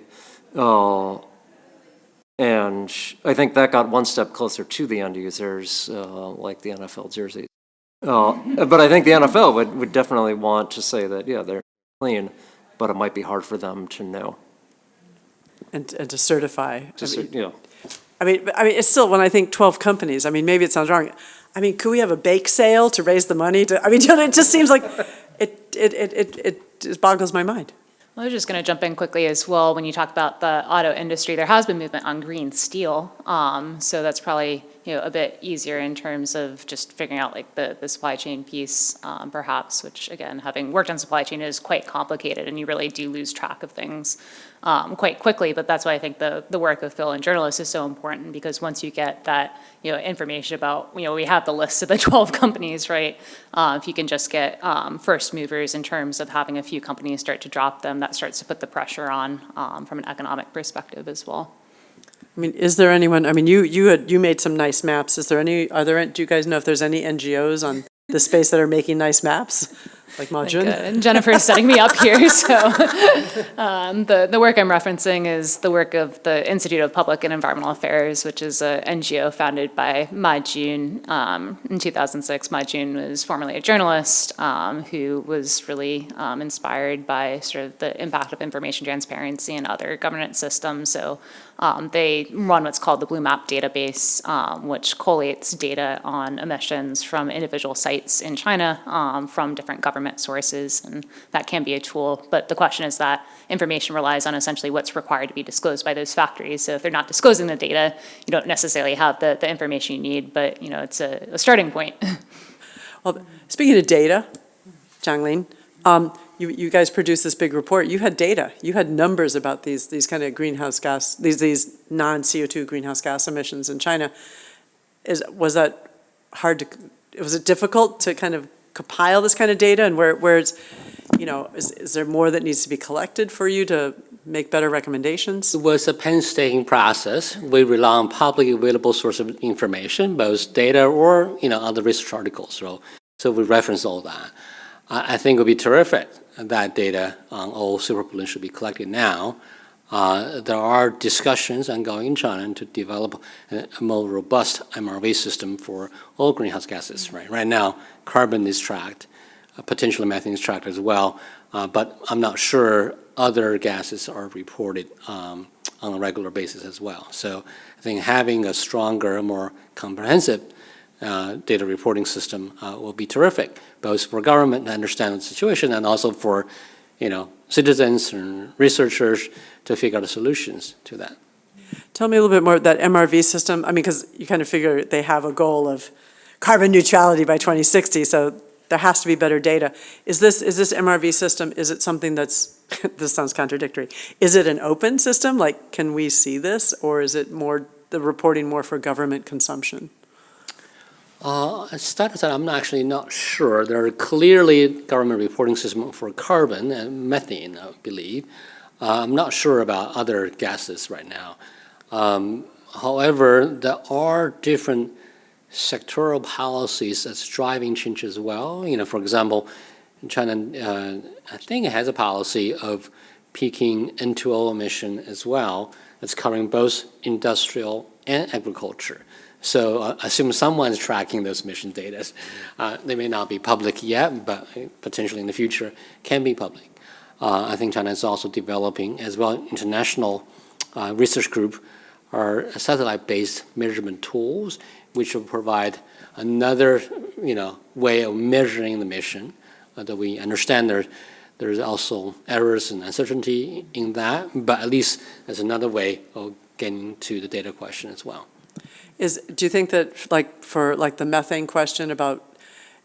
And I think that got one step closer to the end users, like the NFL jerseys. But I think the NFL would definitely want to say that, yeah, they're clean, but it might be hard for them to know. And to certify. Yeah. I mean, it's still, when I think 12 companies, I mean, maybe it sounds wrong. I mean, could we have a bake sale to raise the money to, I mean, it just seems like it just boggles my mind. Well, I was just going to jump in quickly as well. When you talk about the auto industry, there has been movement on green steel. So that's probably, a bit easier in terms of just figuring out like the supply chain piece, perhaps, which again, having worked on supply chain is quite complicated and you really do lose track of things quite quickly. But that's why I think the work of Phil and journalists is so important, because once you get that, information about, we have the list of the 12 companies, right? If you can just get first movers in terms of having a few companies start to drop them, that starts to put the pressure on from an economic perspective as well. I mean, is there anyone, I mean, you made some nice maps. Do you guys know if there's any NGOs on the space that are making nice maps? Like Majun? And Jennifer is setting me up here, so the work I'm referencing is the work of the Institute of Public and Environmental Affairs, which is an NGO founded by Majun in 2006. Majun was formerly a journalist who was really inspired by sort of the impact of information transparency and other governance systems. So they run what's called the Blue Map database, which collates data on emissions from individual sites in China from different government sources, and that can be a tool. But the question is that information relies on essentially what's required to be disclosed by those factories. So if they're not disclosing the data, you don't necessarily have the information you need, but it's a starting point. Well, speaking of data, Jianglin, you guys produced this big report. You had data. You had numbers about these kind of greenhouse gas, these non-CO2 greenhouse gas emissions in China. Was it difficult to kind of compile this kind of data, and where it's, is there more that needs to be collected for you to make better recommendations? It was a painstaking process. We rely on publicly available source of information, both data or other research articles. So we reference all that. I think it would be terrific that data on all superpollutants should be collected now. There are discussions ongoing in China to develop a more robust MRV system for all greenhouse gases. Right now, carbon is tracked, potentially methane is tracked as well, but I'm not sure other gases are reported on a regular basis as well. So I think having a stronger, more comprehensive data reporting system will be terrific, both for government to understand the situation and also for citizens and researchers to figure out the solutions to that. Tell me a little bit more about that MRV system. I mean, because you kind of figure they have a goal of carbon neutrality by 2060, so there has to be better data. Is this MRV system, is it something that's, this sounds contradictory, is it an open system? Like, can we see this, or is it the reporting more for government consumption? Status that I'm actually not sure. There are clearly government reporting systems for carbon and methane, I believe. I'm not sure about other gases right now. However, there are different sectoral policies that's driving change as well. For example, China, I think it has a policy of peaking N2O emission as well. That's covering both industrial and agriculture. So assume someone's tracking those emission data. They may not be public yet, but potentially in the future can be public. I think China is also developing as well international research group are satellite-based measurement tools, which will provide another way of measuring the emission that we understand there's also errors and uncertainty in that, but at least there's another way of getting to the data question as well. Do you think that, like, for like the methane question about,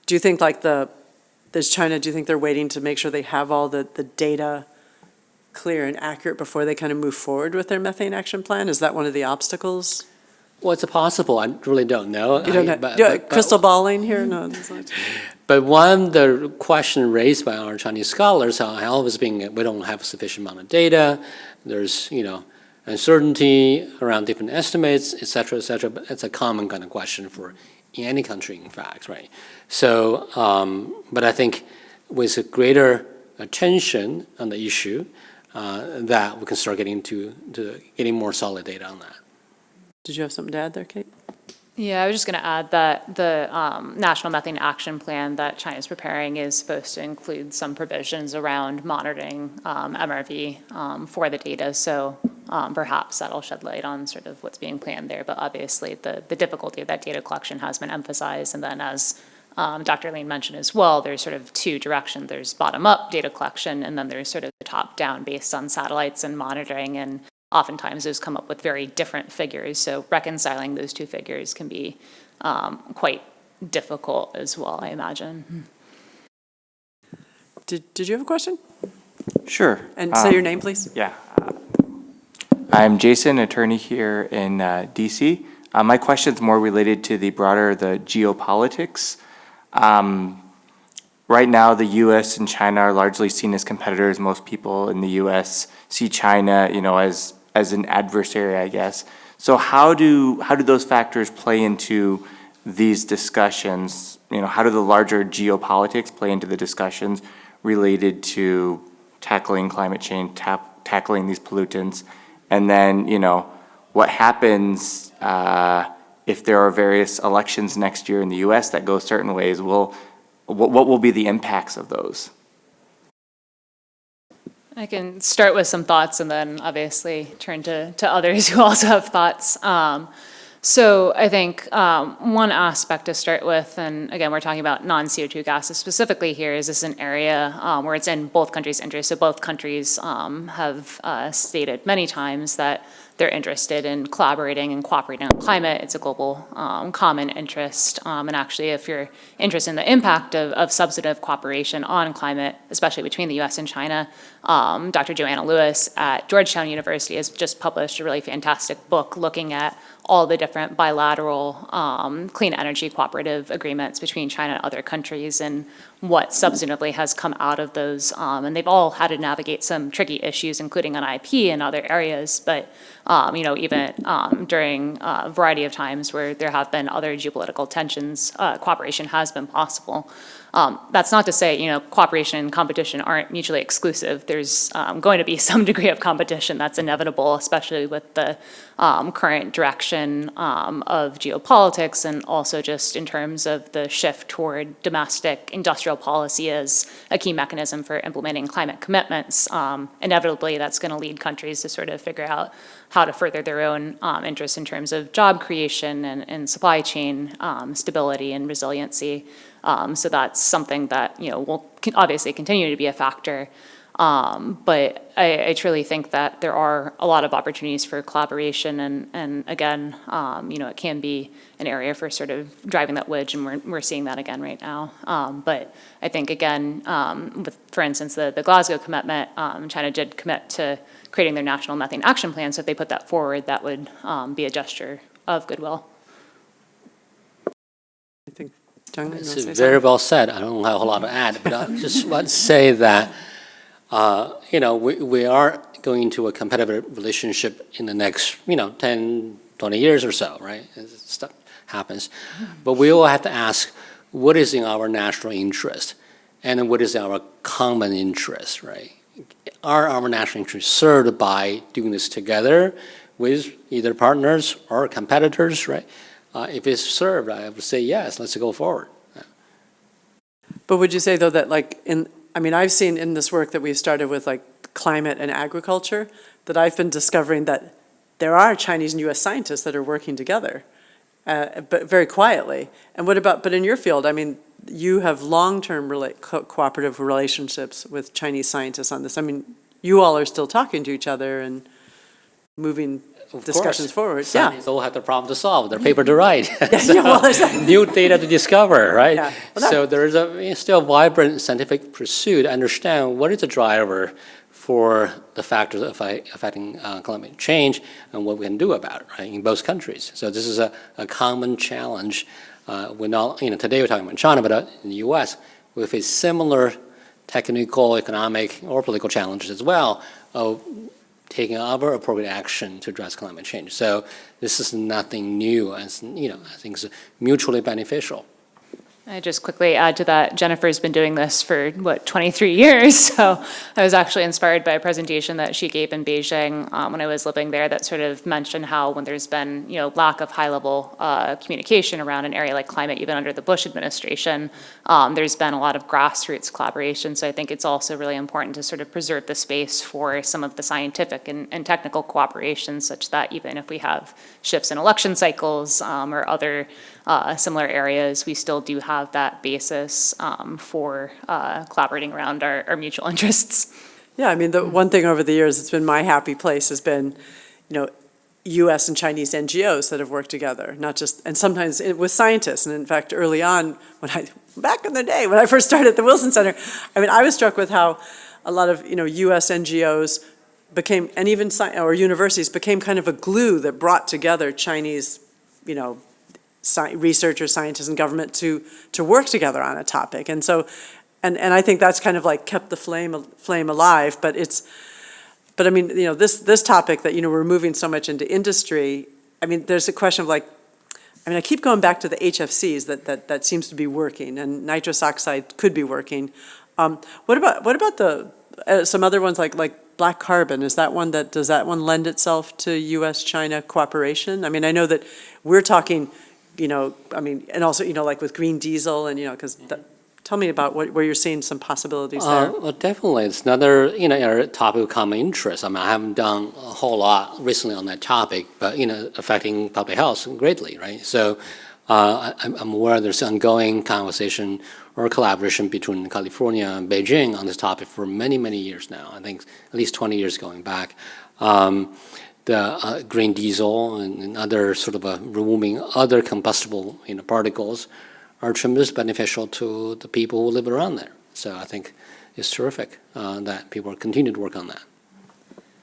do you think like there's China, do you think they're waiting to make sure they have all the data clear and accurate before they kind of move forward with their methane action plan? Is that one of the obstacles? Well, it's possible. I really don't know. You don't know, crystal balling here? No. It's not. But one, the question raised by our Chinese scholars are always being, we don't have sufficient amount of data. There's, uncertainty around different estimates, et cetera, et cetera. But it's a common kind of question for any country, in fact, right? So, but I think with a greater attention on the issue, that we can start getting to getting more solid data on that. Did you have something to add there, Kate? Yeah, I was just going to add that the National Methane Action Plan that China is preparing is supposed to include some provisions around monitoring MRV for the data. So perhaps that'll shed light on sort of what's being planned there. But obviously, the difficulty of that data collection has been emphasized. And then as Dr. Lane mentioned as well, there's sort of two directions. There's bottom-up data collection, and then there's sort of the top-down based on satellites and monitoring. And oftentimes those come up with very different figures. So reconciling those two figures can be quite difficult as well, I imagine. Did you have a question? Sure. And say your name, please. Yeah. I'm Jason, attorney here in DC. My question is more related to the geopolitics. Right now, the U.S. and China are largely seen as competitors. Most people in the U.S. see China, as an adversary, I guess. So how do those factors play into these discussions? How do the larger geopolitics play into the discussions related to tackling climate change, tackling these pollutants? And then, what happens if there are various elections next year in the U.S. that go certain ways? What will be the impacts of those? I can start with some thoughts and then obviously turn to others who also have thoughts. So I think one aspect to start with, and again, we're talking about non-CO2 gases specifically here, is this an area where it's in both countries' interest. So both countries have stated many times that they're interested in collaborating and cooperating on climate. It's a global common interest. And actually, if you're interested in the impact of substantive cooperation on climate, especially between the US and China, Dr. Joanna Lewis at Georgetown University has just published a really fantastic book looking at all the different bilateral clean energy cooperative agreements between China and other countries and what substantively has come out of those. And they've all had to navigate some tricky issues, including on IP and other areas. But, even during a variety of times where there have been other geopolitical tensions, cooperation has been possible. That's not to say, cooperation and competition aren't mutually exclusive. There's going to be some degree of competition that's inevitable, especially with the current direction of geopolitics and also just in terms of the shift toward domestic industrial policy as a key mechanism for implementing climate commitments. Inevitably, that's going to lead countries to sort of figure out how to further their own interests in terms of job creation and supply chain stability and resiliency. So that's something that, will obviously continue to be a factor. But I truly think that there are a lot of opportunities for collaboration and again, it can be an area for sort of driving that wedge, and we're seeing that again right now. But I think again, with, for instance, the Glasgow commitment, China did commit to creating their national methane action plan. So if they put that forward, that would be a gesture of goodwill. I think, Jung, you wanna say It's something? very well said. I don't have a lot to add, but I just want to say that, we are going into a competitive relationship in the next, 10, 20 years or so, right? As stuff happens. But we all have to ask, what is in our national interest? And what is our common interest, right? Are our national interests served by doing this together with either partners or competitors, right? If it's served, I would say yes, let's go forward. But would you say, though, that I've seen in this work that we've started with climate and agriculture, that I've been discovering that there are Chinese and U.S. scientists that are working together, but very quietly. And but in your field, you have long-term cooperative relationships with Chinese scientists on this. I mean, you all are still talking to each other and moving discussions forward. Yeah. Scientists all have the problem to solve, their paper to write. Yeah, well, exactly. New data to discover, right? Yeah. Well, So there is a still vibrant scientific pursuit to understand what is the driver for the factors affecting climate change and what we can do about it, right, in both countries. So this is a common challenge. We're not, today we're talking about China, but in the U.S., we face similar technical, economic, or political challenges as well of taking other appropriate action to address climate change. So this is nothing new, and I think it's mutually beneficial. I just quickly add to that, Jennifer's been doing this for, 23 years. So I was actually inspired by a presentation that she gave in Beijing when I was living there that sort of mentioned how when there's been, lack of high-level communication around an area like climate, even under the Bush administration, there's been a lot of grassroots collaboration. So I think it's also really important to sort of preserve the space for some of the scientific and technical cooperation such that even if we have shifts in election cycles or other similar areas, we still do have that basis for collaborating around our mutual interests. Yeah, I mean, the one thing over the years that's been my happy place has been, U.S. and Chinese NGOs that have worked together, not just, and sometimes with scientists. And in fact, early on, back in the day, when I first started at the Wilson Center, I mean, I was struck with how a lot of, U.S. NGOs became, and even or universities became kind of a glue that brought together Chinese, researchers, scientists, and government to work together on a topic. And so, and I think that's kind of like kept the flame alive. But I mean, this topic that, we're moving so much into industry, I mean, there's a question of I keep going back to the HFCs that seems to be working, and nitrous oxide could be working. What about the some other ones like black carbon? Does that one lend itself to U.S. China cooperation? I mean, I know that we're talking, and also, like with green diesel and, because tell me about where you're seeing some possibilities there. Well, definitely. It's another, area topic of common interest. I mean, I haven't done a whole lot recently on that topic, but, affecting public health greatly, right? So I'm aware there's ongoing conversation or collaboration between California and Beijing on this topic for many, many years now. I think at least 20 years going back. The green diesel and other sort of removing other combustible particles are tremendously beneficial to the people who live around there. So I think it's terrific that people continue to work on that.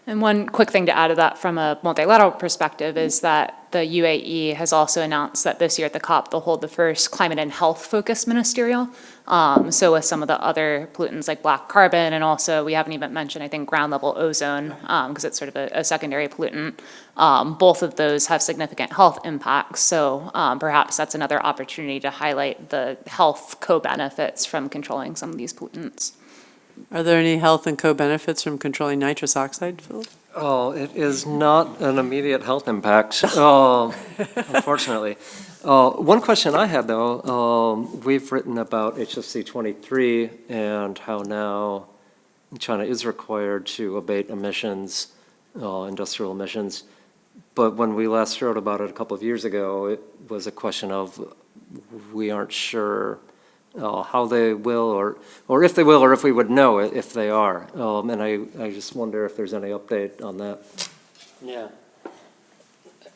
And one quick thing to add to that from a multilateral perspective is that the UAE has also announced that this year at the COP they'll hold the first climate and health focused ministerial. So with some of the other pollutants like black carbon, and also we haven't even mentioned, I think, ground level ozone, because it's sort of a secondary pollutant. Both of those have significant health impacts. So perhaps that's another opportunity to highlight the health co-benefits from controlling some of these pollutants. Are there any health and co-benefits from controlling nitrous oxide, Phil? Oh, it is not an immediate health impact, unfortunately. One question I had, though, we've written about HFC 23 and how now China is required to abate emissions, industrial emissions. But when we last wrote about it a couple of years ago, it was a question of we aren't sure how they will, or if they will, or if we would know it if they are. And I just wonder if there's any update on that. Yeah.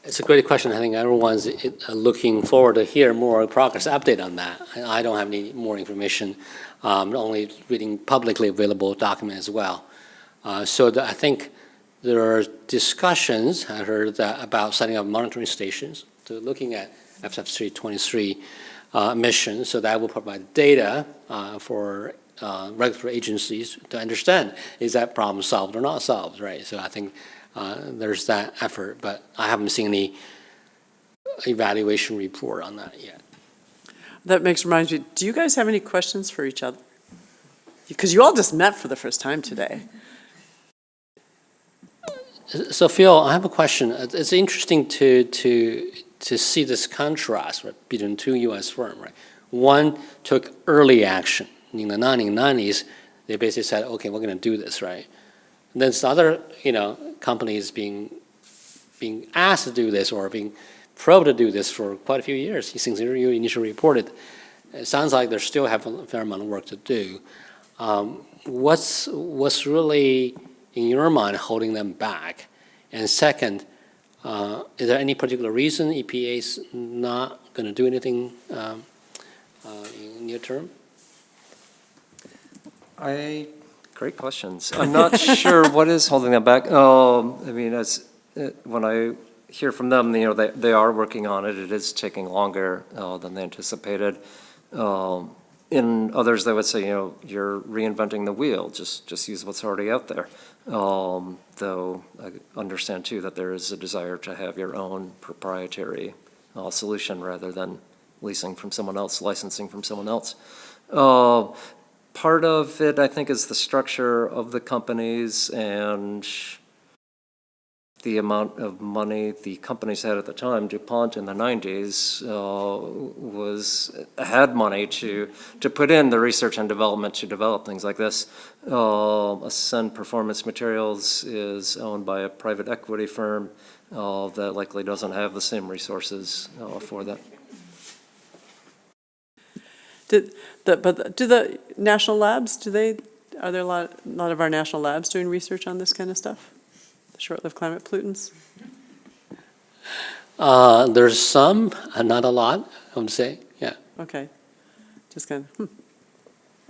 It's a great question. I think everyone's looking forward to hear more progress update on that. I don't have any more information, only reading publicly available documents as well. So I think there are discussions, I heard about setting up monitoring stations to looking at HFC 23 emissions, so that will provide data for regulatory agencies to understand, is that problem solved or not solved, right? So I think there's that effort, but I haven't seen any evaluation report on that yet. That reminds me, do you guys have any questions for each other? Because you all just met for the first time today. So Phil, I have a question. It's interesting to see this contrast, right, between two U.S. firms, right? One took early action in the 1990s. They basically said, "Okay, we're going to do this," right? And then some other, companies being asked to do this or being probed to do this for quite a few years since you initially reported. it sounds like they still have a fair amount of work to do. What's really, in your mind, holding them back? And second, is there any particular reason EPA's not going to do anything in near term? Great questions. I'm not sure what is holding them back. I mean, when I hear from them, they are working on it. It is taking longer than they anticipated. In others, they would say, you're reinventing the wheel. Just use what's already out there. Though I understand too that there is a desire to have your own proprietary solution rather than leasing from someone else, licensing from someone else. Part of it, I think, is the structure of the companies and the amount of money the companies had at the time. DuPont in the 90s had money to put in the research and development to develop things like this. Ascend Performance Materials is owned by a private equity firm that likely doesn't have the same resources for that. But do the national labs, are there a lot of our national labs doing research on this kind of stuff? Short-lived climate pollutants? There's some, not a lot, I would say, yeah. Okay, just kind of,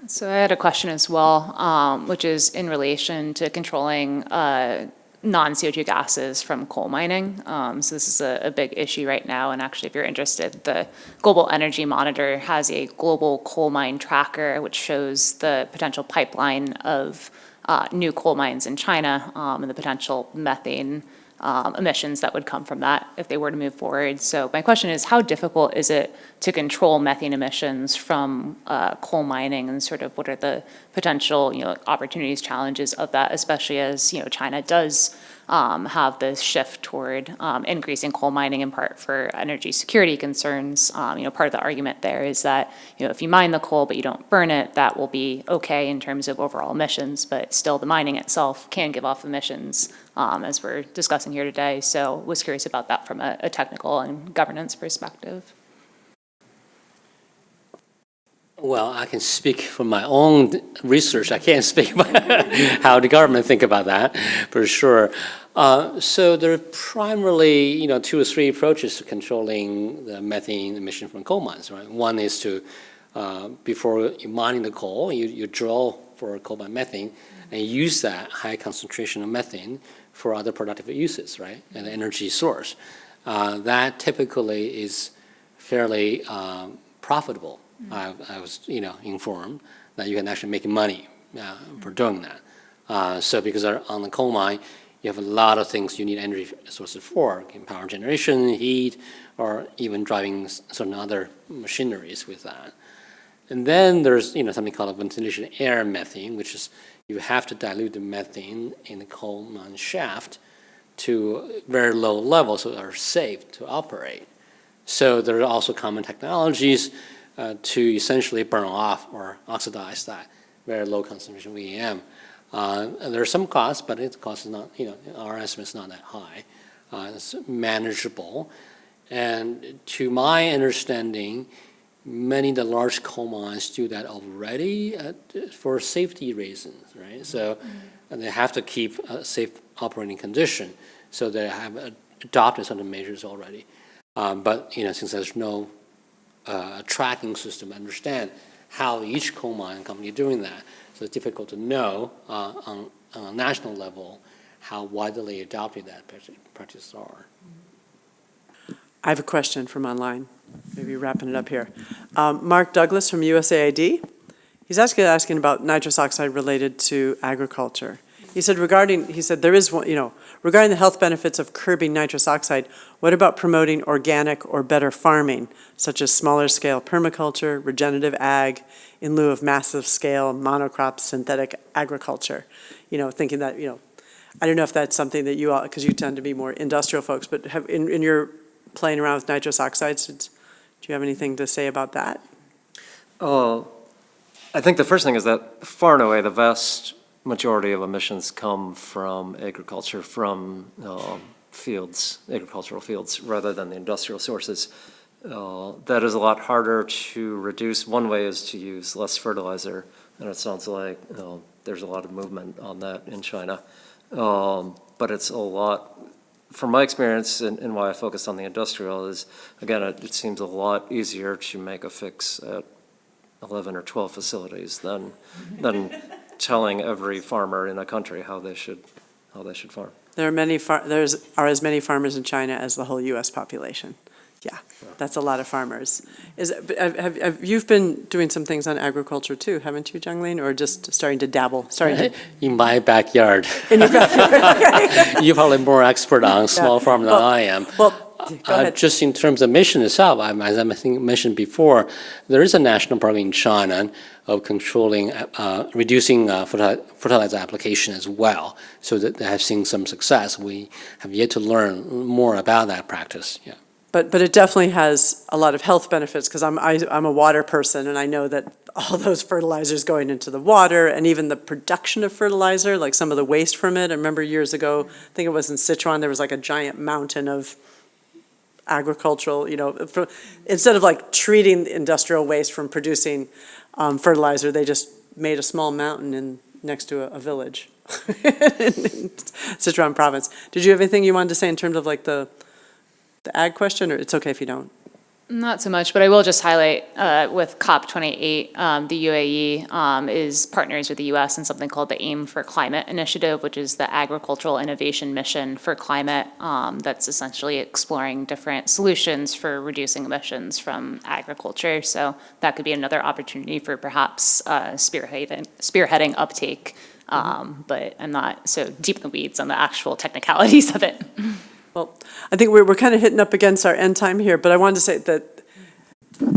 So I had a question as well, which is in relation to controlling non-CO2 gases from coal mining. So this is a big issue right now, and actually if you're interested, the Global Energy Monitor has a global coal mine tracker which shows the potential pipeline of new coal mines in China and the potential methane emissions that would come from that if they were to move forward. So my question is, how difficult is it to control methane emissions from coal mining, and sort of what are the potential opportunities, challenges of that, especially as China does have this shift toward increasing coal mining in part for energy security concerns. Part of the argument there is that if you mine the coal but you don't burn it, that will be okay in terms of overall emissions, but still the mining itself can give off emissions as we're discussing here today. So was curious about that from a technical and governance perspective. Well, I can speak from my own research. I can't speak about how the government think about that, for sure. So there are primarily, 2 or 3 approaches to controlling the methane emission from coal mines, right? One is to, before you mining the coal, you drill for coal mine methane and use that high concentration of methane for other productive uses, right? An energy source. That typically is fairly profitable. I was, informed that you can actually make money for doing that. So because on the coal mine, you have a lot of things you need energy sources for, power generation, heat, or even driving certain other machineries with that. And then there's, something called ventilation air methane, which is you have to dilute the methane in the coal mine shaft to very low levels so they're safe to operate. So there are also common technologies to essentially burn off or oxidize that very low concentration VAM. There's some cost, but its cost is not, our estimate is not that high. It's manageable. And to my understanding, many of the large coal mines do that already for safety reasons, right? So they have to keep a safe operating condition, so they have adopted certain measures already. But since there's no tracking system to understand how each coal mine company is doing that, so it's difficult to know on a national level how widely adopted that practices are. I have a question from online, maybe wrapping it up here. Mark Douglas from USAID, he's asking about nitrous oxide related to agriculture. He said there is one, regarding the health benefits of curbing nitrous oxide, what about promoting organic or better farming, such as smaller scale permaculture, regenerative ag, in lieu of massive scale monocrop synthetic agriculture? Thinking that, I don't know if that's something that you all, because you tend to be more industrial folks, but in your playing around with nitrous oxides, do you have anything to say about that? I think the first thing is that far and away the vast majority of emissions come from agriculture, from agricultural fields, rather than the industrial sources. that is a lot harder to reduce. One way is to use less fertilizer, and it sounds like there's a lot of movement on that in China. But it's a lot, from my experience and why I focused on the industrial is, again, it seems a lot easier to make a fix at 11 or 12 facilities than telling every farmer in a country how they should farm. There are as many farmers in China as the whole U.S. population. Yeah, that's a lot of farmers. You've been doing some things on agriculture too, haven't you, Zhangling, or just starting to dabble? In my backyard. In your backyard. You're probably more expert on small farm than I am. Well, go ahead. Just in terms of mission itself, as I think mentioned before, there is a national program in China of controlling, reducing fertilizer application as well. So that they have seen some success. We have yet to learn more about that practice. Yeah. But it definitely has a lot of health benefits, because I'm a water person, and I know that all those fertilizers going into the water, and even the production of fertilizer, like some of the waste from it. I remember years ago, I think it was in Sichuan, there was like a giant mountain of agricultural, instead of like treating industrial waste from producing fertilizer, they just made a small mountain next to a village in Sichuan province. Did you have anything you wanted to say in terms of like the ag question, or it's okay if you don't? Not so much, but I will just highlight with COP28, the UAE is partners with the U.S. in something called the Aim for Climate Initiative, which is the agricultural innovation mission for climate that's essentially exploring different solutions for reducing emissions from agriculture. So that could be another opportunity for perhaps spearheading uptake, but I'm not so deep in the weeds on the actual technicalities of it. Well, I think we're kind of hitting up against our end time here, but I wanted to say that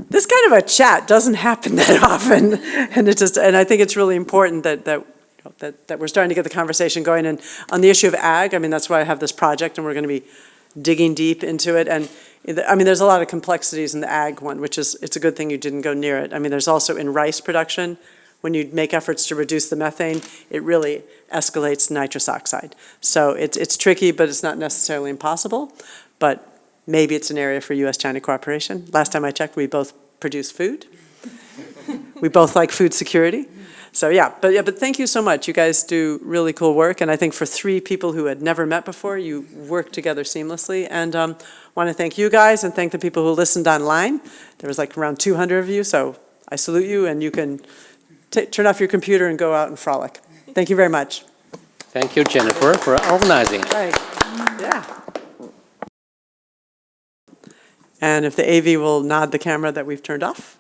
this kind of a chat doesn't happen that often, and I think it's really important that we're starting to get the conversation going. And on the issue of ag, I mean, that's why I have this project, and we're going to be digging deep into it. And I mean, there's a lot of complexities in the ag one, which is, it's a good thing you didn't go near it. I mean, there's also in rice production, when you make efforts to reduce the methane, it really escalates nitrous oxide. So it's tricky, but it's not necessarily impossible. But maybe it's an area for U.S. China cooperation. Last time I checked, we both produce food. We both like food security. So but thank you so much. You guys do really cool work, and I think for 3 people who had never met before, you work together seamlessly. And want to thank you guys and thank the people who listened online. There was like around 200 of you, so I salute you, and you can turn off your computer and go out and frolic. Thank you very much. Thank you, Jennifer, for organizing. Right. Yeah. And if the AV will nod the camera that we've turned off.